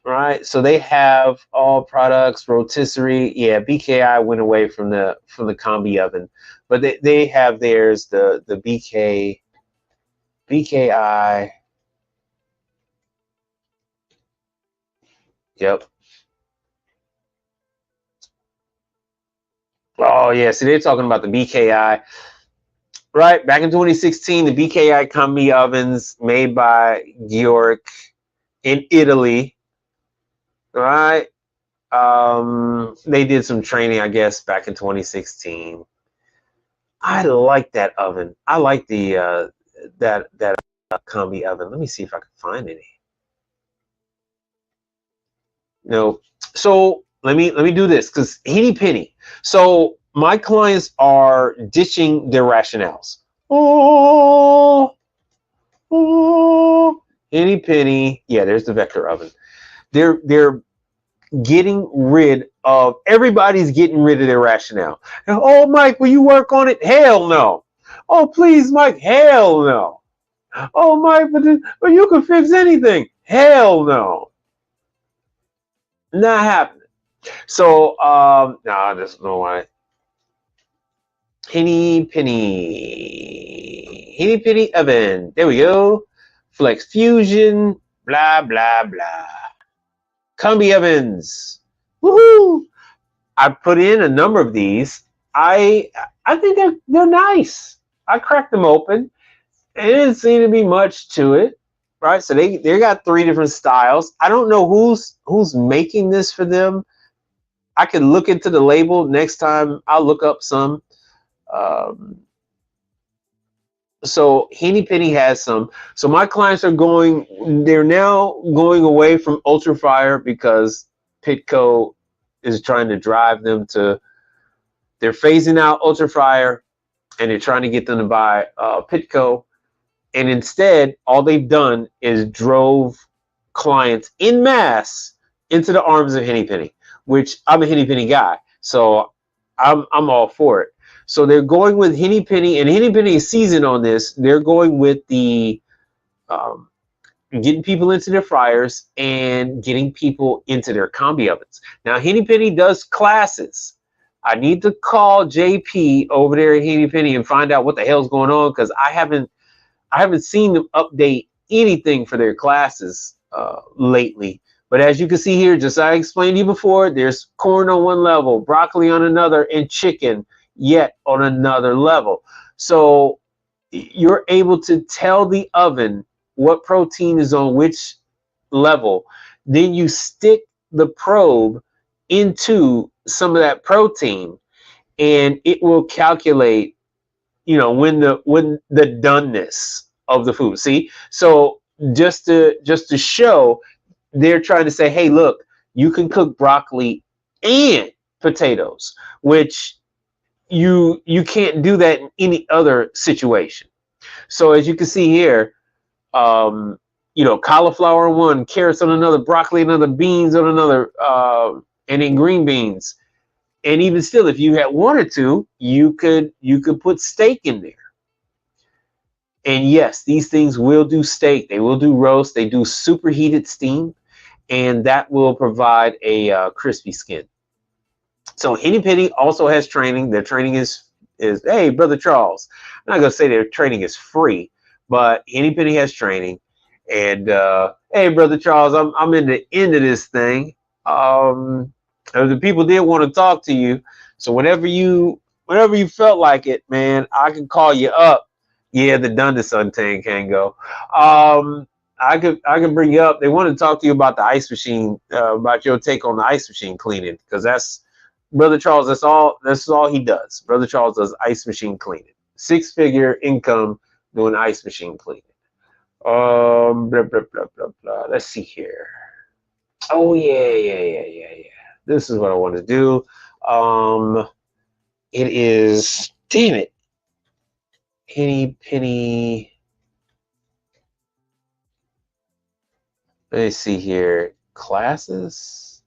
right? So they have all products, rotisserie. Yeah, BKI went away from the combi oven, but they have theirs, the BKI. Yep. Oh yeah, see, they're talking about the BKI. Right, back in 2016, the BKI combi ovens made by Georg in Italy. Right, They did some training, I guess, back in 2016. I like that oven. I like the that combi oven. Let me see if I can find any. No. So let me do this, because Henny Penny. So my clients are ditching their rationales. Oh, Henny Penny. Yeah, there's the Vector oven. They're getting rid of, everybody's getting rid of their rationale. Oh, Mike, will you work on it? Hell no. Oh, please, Mike. Hell no. Oh, Mike, but you can fix anything. Hell no. Not happening. So, nah, there's no way. Henny Penny oven. There we go. Flex Fusion. Blah blah blah. Combi ovens. Woohoo! I put in a number of these. I think they're nice. I cracked them open. It didn't seem to be much to it, right? So they got 3 different styles. I don't know who's making this for them. I can look into the label next time. I'll look up some. So Henny Penny has some. So my clients are they're now going away from Ultra Fire because Pitco is trying to drive them to, they're phasing out Ultra Fire and they're trying to get them to buy Pitco. And instead, all they've done is drove clients en masse into the arms of Henny Penny, which I'm a Henny Penny guy. So I'm all for it. So they're going with Henny Penny, and Henny Penny is seasoned on this. They're going with the getting people into their fryers and getting people into their combi ovens. Now, Henny Penny does classes. I need to call JP over there at Henny Penny and find out what the hell's going on, because I haven't seen them update anything for their classes lately. But as you can see here, just as I explained to you before, there's corn on one level, broccoli on another, and chicken yet on another level. So you're able to tell the oven what protein is on which level. Then you stick the probe into some of that protein, and it will calculate, you know, when the doneness of the food. See, so just to show, they're trying to say, hey, look, you can cook broccoli and potatoes, which you can't do that in any other situation. So as you can see here, you know, cauliflower on one, carrots on another, broccoli on another, beans on another, and then green beans. And even still, if you had wanted to, you could put steak in there. And yes, these things will do steak. They will do roast. They do superheated steam, and that will provide a crispy skin. So Henny Penny also has training. Their training is hey, Brother Charles. I'm not gonna say their training is free, but Henny Penny has training. And hey, Brother Charles, I'm in the end of this thing. The people did want to talk to you, so whenever you felt like it, man, I can call you up. Yeah, the Dundas Untamed can go. I can bring you up. They want to talk to you about the ice machine, about your take on the ice machine cleaning, because that's Brother Charles. That's all he does. Brother Charles does ice machine cleaning. 6-figure income doing ice machine cleaning. Blah blah blah blah blah. Let's see here. Oh yeah. This is what I want to do. It is, damn it, Henny Penny. Let me see here. Classes.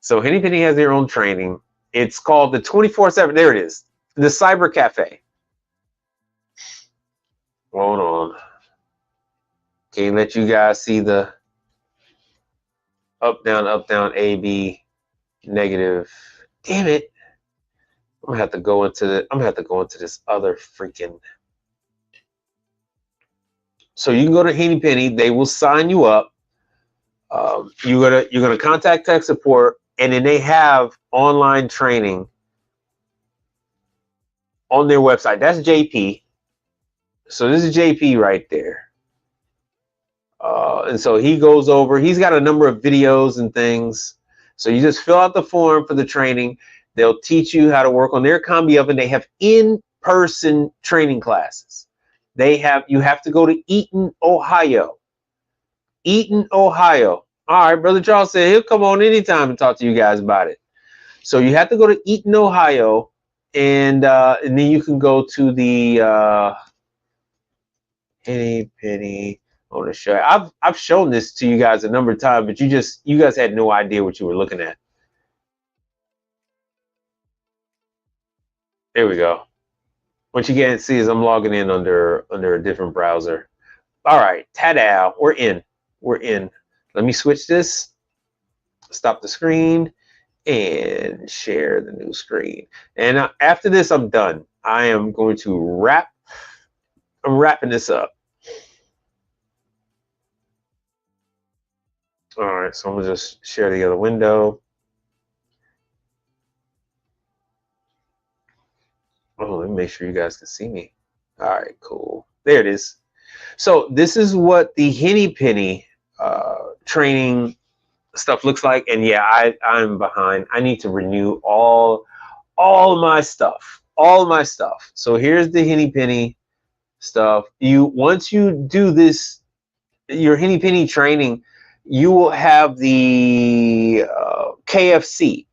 So Henny Penny has their own training. It's called the 24/7. There it is. The Cyber Cafe. Hold on. Can't let you guys see the up, down, A, B, negative. Damn it. I'm gonna have to go into this other freaking. So you can go to Henny Penny. They will sign you up. You're gonna contact tech support, and then they have online training on their website. That's JP. So this is JP right there. And so he goes over, he's got a number of videos and things. So you just fill out the form for the training. They'll teach you how to work on their combi oven. They have in-person training classes. You have to go to Eaton, Ohio. Eaton, Ohio. All right, Brother Charles said he'll come on anytime and talk to you guys about it. So you have to go to Eaton, Ohio, and then you can go to the Henny Penny. I want to show you. I've shown this to you guys a number of times, but you guys had no idea what you were looking at. There we go. What you can't see is I'm logging in under a different browser. All right, ta-da, we're in. We're in. Let me switch this. Stop the screen and share the new screen. And after this, I'm done. I am going to wrap. I'm wrapping this up. All right, so I'm gonna just share the other window. Oh, let me make sure you guys can see me. All right, cool. There it is. So this is what the Henny Penny training stuff looks like. And yeah, I'm behind. I need to renew all my stuff. All my stuff. So here's the Henny Penny stuff. Once you do this, your Henny Penny training, you will have the KFC.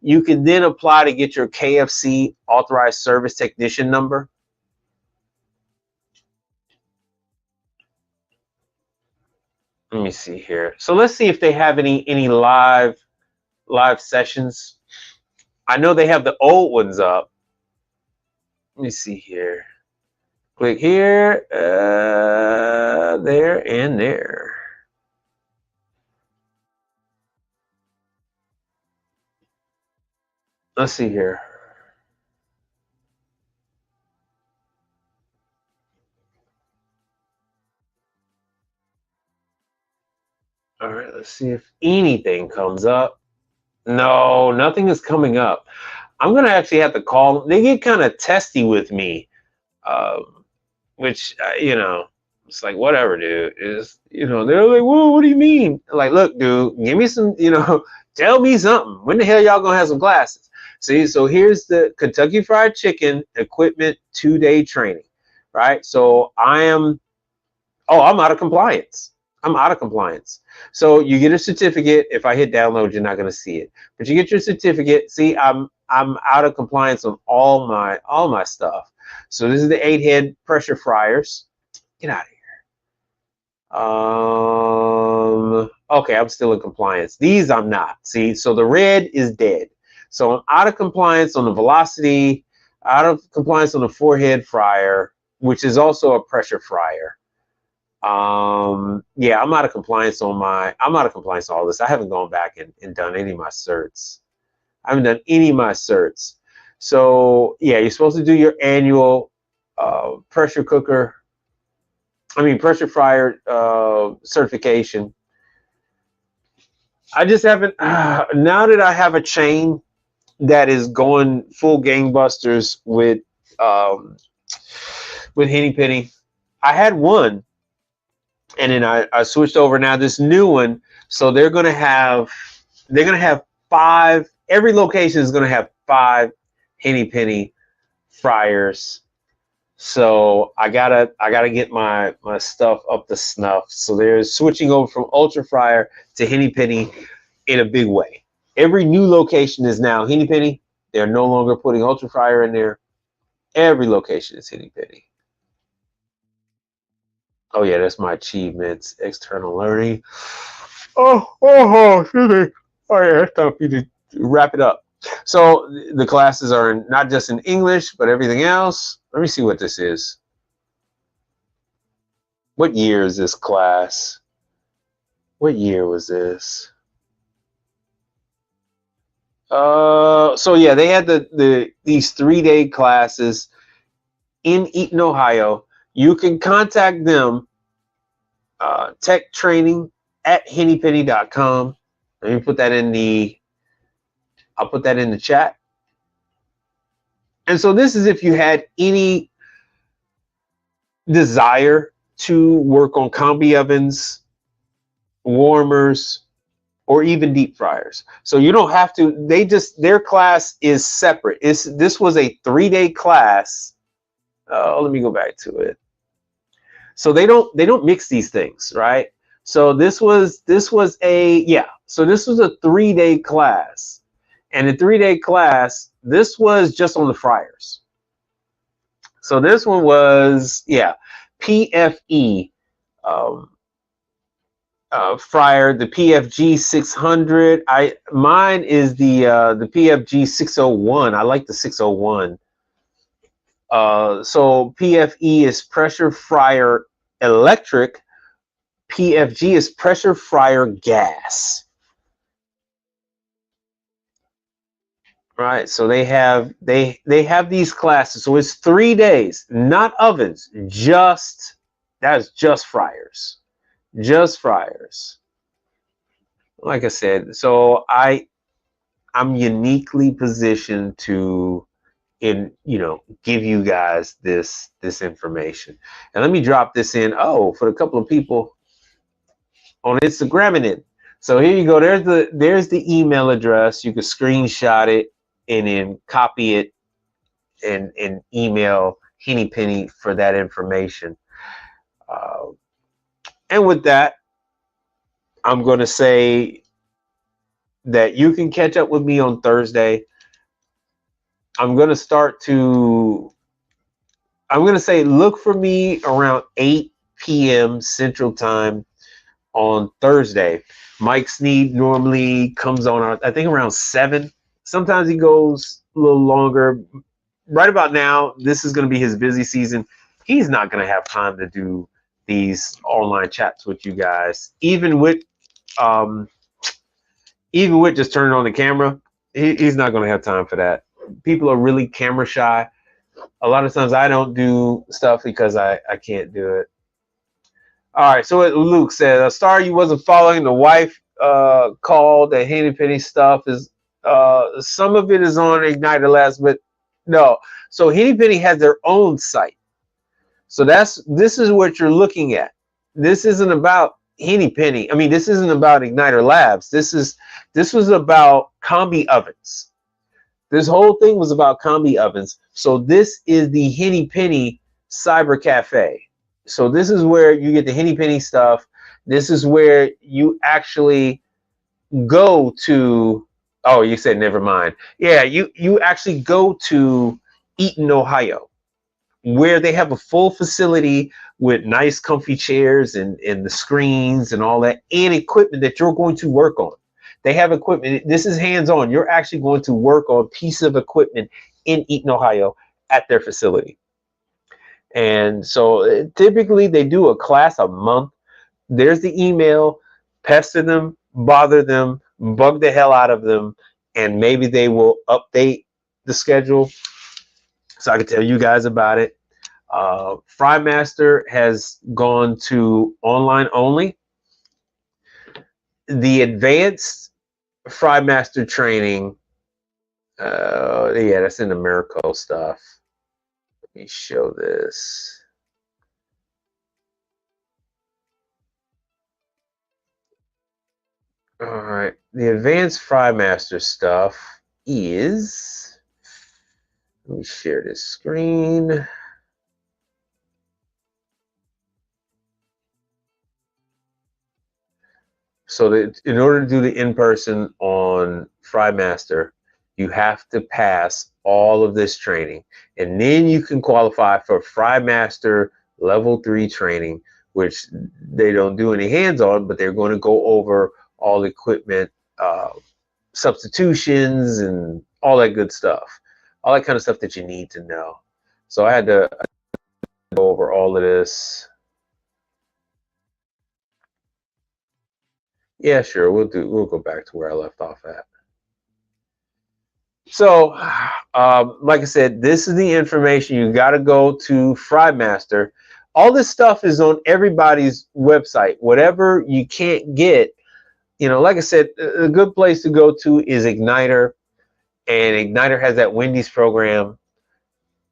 You can then apply to get your KFC authorized service technician number. Let me see here. So let's see if they have any live sessions. I know they have the old ones up. Let me see here. Click here, there, and there. Let's see here. All right, let's see if anything comes up. No, nothing is coming up. I'm going to actually have to call. They get kind of testy with me, which, you know, it's like, whatever, dude. They're like, whoa, what do you mean? Like, look, dude, give me some, tell me something. When the hell y'all going to have some classes? See, so here's the Kentucky Fried Chicken Equipment 2-day training, right? So I'm out of compliance. I'm out of compliance. So you get a certificate. If I hit download, you're not going to see it, but you get your certificate. See, I'm out of compliance on all my stuff. So this is the 8-head pressure fryers. Get out of here. Okay, I'm still in compliance. These I'm not. See, so the red is dead. So I'm out of compliance on the velocity, out of compliance on the 4-head fryer, which is also a pressure fryer. Yeah, I'm out of compliance on all this. I haven't gone back and done any of my certs. I haven't done any of my certs. So yeah, you're supposed to do your annual pressure fryer certification. I just haven't. Now that I have a chain that is going full gangbusters with Henny Penny, I had one. And then I switched over now this new one. So they're gonna have 5. Every location is gonna have 5 Henny Penny fryers. So I gotta get my stuff up to snuff. So they're switching over from Ultra Fryer to Henny Penny in a big way. Every new location is now Henny Penny. They're no longer putting Ultra Fryer in there. Every location is Henny Penny. Oh yeah, that's my achievements, external learning. Excuse me. Oh yeah, it's time for you to wrap it up. So the classes are not just in English, but everything else. Let me see what this is. What year is this class? What year was this? So yeah, they had these 3-day classes in Eaton, Ohio. You can contact them, tech training at hennypenny.com. Let me put that I'll put that in the chat. And so this is if you had any desire to work on combi ovens, warmers, or even deep fryers. So you don't have to, their class is separate. This was a 3-day class. Let me go back to it. So they don't mix these things, right? So this was a 3-day class. And the 3-day class, this was just on the fryers. So this one was, PFE fryer, the PFG 600. Mine is the PFG 601. I like the 601. So PFE is pressure fryer electric. PFG is pressure fryer gas. Right, so they have these classes. So it's 3 days, not ovens, just fryers. Just fryers. Like I said, so I'm uniquely positioned to give you guys this information. And let me drop this in for a couple of people on Instagram it. So here you go. There's the email address. You can screenshot it and then copy it and email Henny Penny for that information. And with that, I'm going to say that you can catch up with me on Thursday. I'm going to say look for me around 8 p.m. Central Time on Thursday. Mike Sneed normally comes on, I think, around 7. Sometimes he goes a little longer. Right about now, this is going to be his busy season. He's not going to have time to do these online chats with you guys. Even with just turning on the camera, he's not going to have time for that. People are really camera shy. A lot of times I don't do stuff because I can't do it. All right, so what Luke said, sorry you wasn't following. The wife called. The Henny Penny stuff is some of it is on Ignitor Labs, but no. So Henny Penny has their own site. So this is what you're looking at. This isn't about Henny Penny. I mean, this isn't about Ignitor Labs. This was about combi ovens. This whole thing was about combi ovens. So this is the Henny Penny Cyber Cafe. So this is where you get the Henny Penny stuff. This is where you actually go to. Oh, you said never mind. Yeah, you actually go to Eaton, Ohio, where they have a full facility with nice comfy chairs and the screens and all that, and equipment that you're going to work on. They have equipment. This is hands-on. You're actually going to work on a piece of equipment in Eaton, Ohio at their facility. And so typically they do a class a month. There's the email. Pester them, bother them, bug the hell out of them, and maybe they will update the schedule so I can tell you guys about it. Frymaster has gone to online only. The advanced Frymaster training, that's in the Miracle stuff. Let me show this. All right, the advanced Frymaster stuff is, let me share this screen. So in order to do the in-person on Frymaster, you have to pass all of this training, and then you can qualify for Frymaster Level 3 training, which they don't do any hands-on, but they're going to go over all equipment, substitutions, and all that good stuff, all that kind of stuff that you need to know. So I had to go over all of this. Yeah, sure. We'll go back to where I left off at. So, like I said, this is the information. You got to go to Frymaster. All this stuff is on everybody's website. Whatever you can't get, like I said, a good place to go to is Ignitor, and Ignitor has that Wendy's program.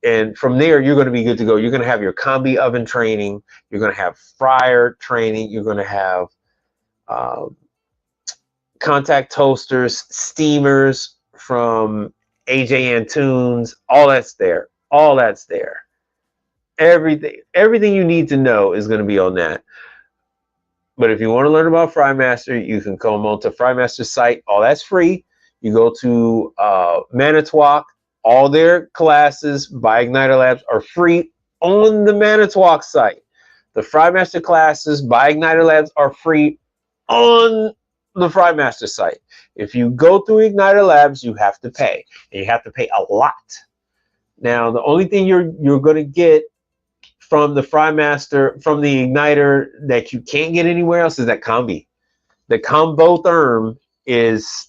and from there, you're going to be good to go. You're going to have your combi oven training. You're going to have fryer training. You're going to have contact toasters, steamers from AJ Antunes. All that's there. All that's there. Everything you need to know is going to be on that. But if you want to learn about Frymaster, you can come on to Frymaster's site. All that's free. You go to Manitowoc. All their classes by Ignitor Labs are free on the Manitowoc site. The Frymaster classes by Ignitor Labs are free on the Frymaster site. If you go through Ignitor Labs, you have to pay. And you have to pay a lot. Now, the only thing you're going to get from the Frymaster, from the Ignitor, that you can't get anywhere else is that combi. The combo therm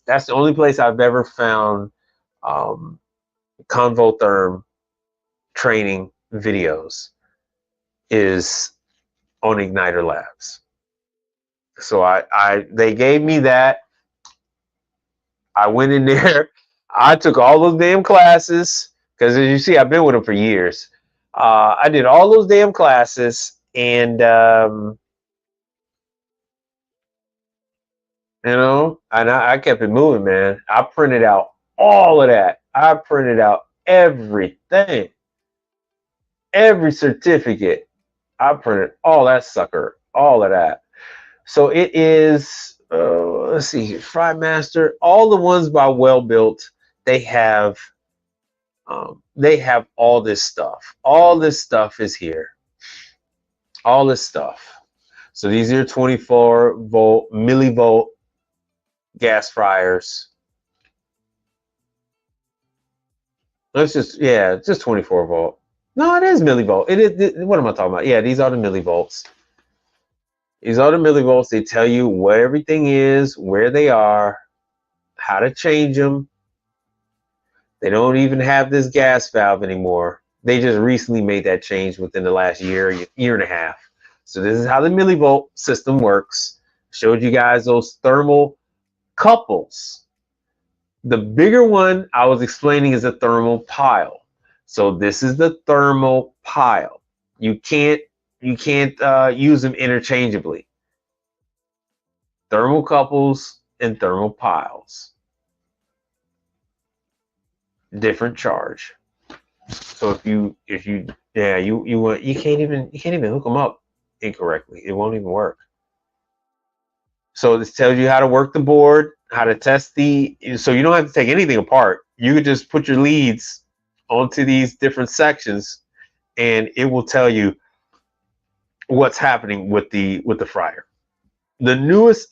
that's the only place I've ever found convotherm training videos is on Ignitor Labs. So they gave me that. I went in there. I took all those damn classes because, as you see, I've been with them for years. I did all those damn classes, and you know, and I kept it moving, man. I printed out all of that. I printed out everything, every certificate. I printed all that sucker, all of that. So it is, let's see here, Frymaster. All the ones by Well Built, they have all this stuff. All this stuff is here. All this stuff. So these are 24-volt, millivolt gas fryers. Let's just, yeah, it's just 24 volt. No, it is millivolt. It is, what am I talking about? Yeah, these are the millivolts. These are the millivolts. They tell you what everything is, where they are, how to change them. They don't even have this gas valve anymore. They just recently made that change within the last year and a half. So this is how the millivolt system works. Showed you guys those thermal couples. The bigger one I was explaining is a thermal pile. So this is the thermal pile. You can't use them interchangeably. Thermal couples and thermal piles. Different charge. So if you can't even hook them up incorrectly. It won't even work. So this tells you how to work the board, how to test so you don't have to take anything apart. You could just put your leads onto these different sections, and it will tell you what's happening with the fryer. The newest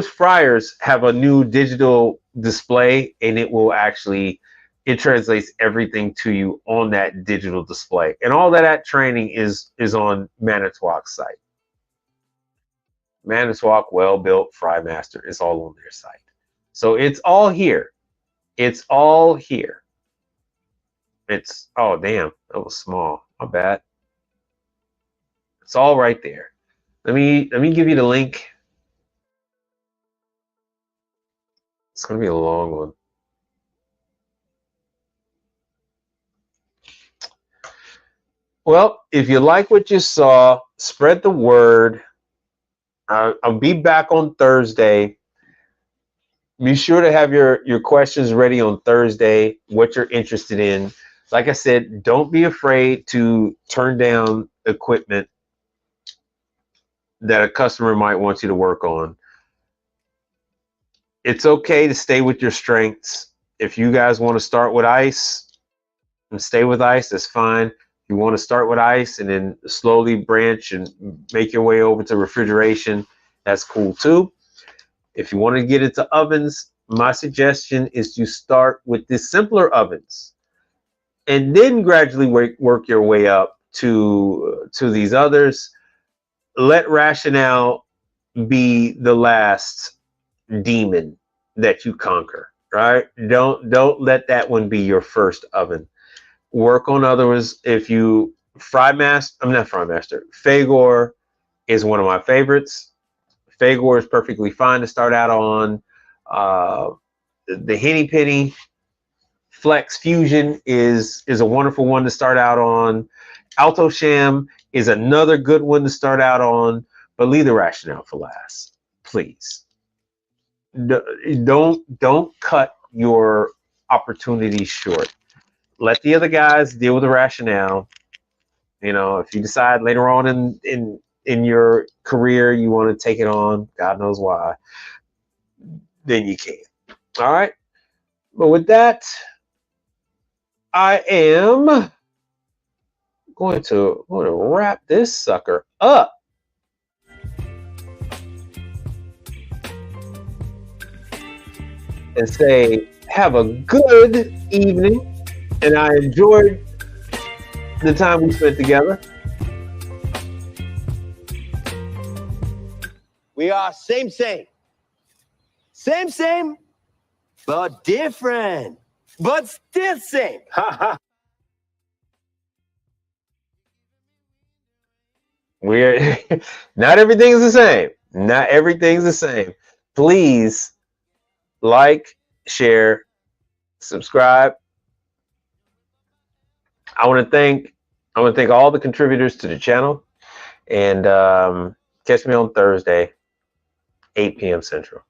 fryers have a new digital display, and it translates everything to you on that digital display. And all that training is on Manitowoc's site. Manitowoc, Well Built, Frymaster. It's all on their site. So it's all here. It's all here. Oh damn, that was small. My bad. It's all right there. Let me give you the link. It's gonna be a long one. Well, if you like what you saw, spread the word. I'll be back on Thursday. Be sure to have your questions ready on Thursday, what you're interested in. Like I said, don't be afraid to turn down equipment that a customer might want you to work on. It's okay to stay with your strengths. If you guys want to start with ice and stay with ice, that's fine. If you want to start with ice and then slowly branch and make your way over to refrigeration, that's cool too. If you want to get into ovens, my suggestion is to start with the simpler ovens and then gradually work your way up to these others. Let rationale be the last demon that you conquer, right? Don't let that one be your first oven. Work on others. If you Fagor is one of my favorites. Fagor is perfectly fine to start out on. The Henny Penny Flex Fusion is a wonderful one to start out on. Alto Sham is another good one to start out on, but leave the rationale for last, please. Don't cut your opportunities short. Let the other guys deal with the rationale. You know, if you decide later on in your career you want to take it on, God knows why, then you can. All right. But with that, I am going to wrap this sucker up. And say, have a good evening. And I enjoyed the time we spent together. We are same, but different, but still same. We're not everything's the same. Not everything's the same. Please like, share, subscribe. I want to thank all the contributors to the channel, and catch me on Thursday, 8 p.m. Central.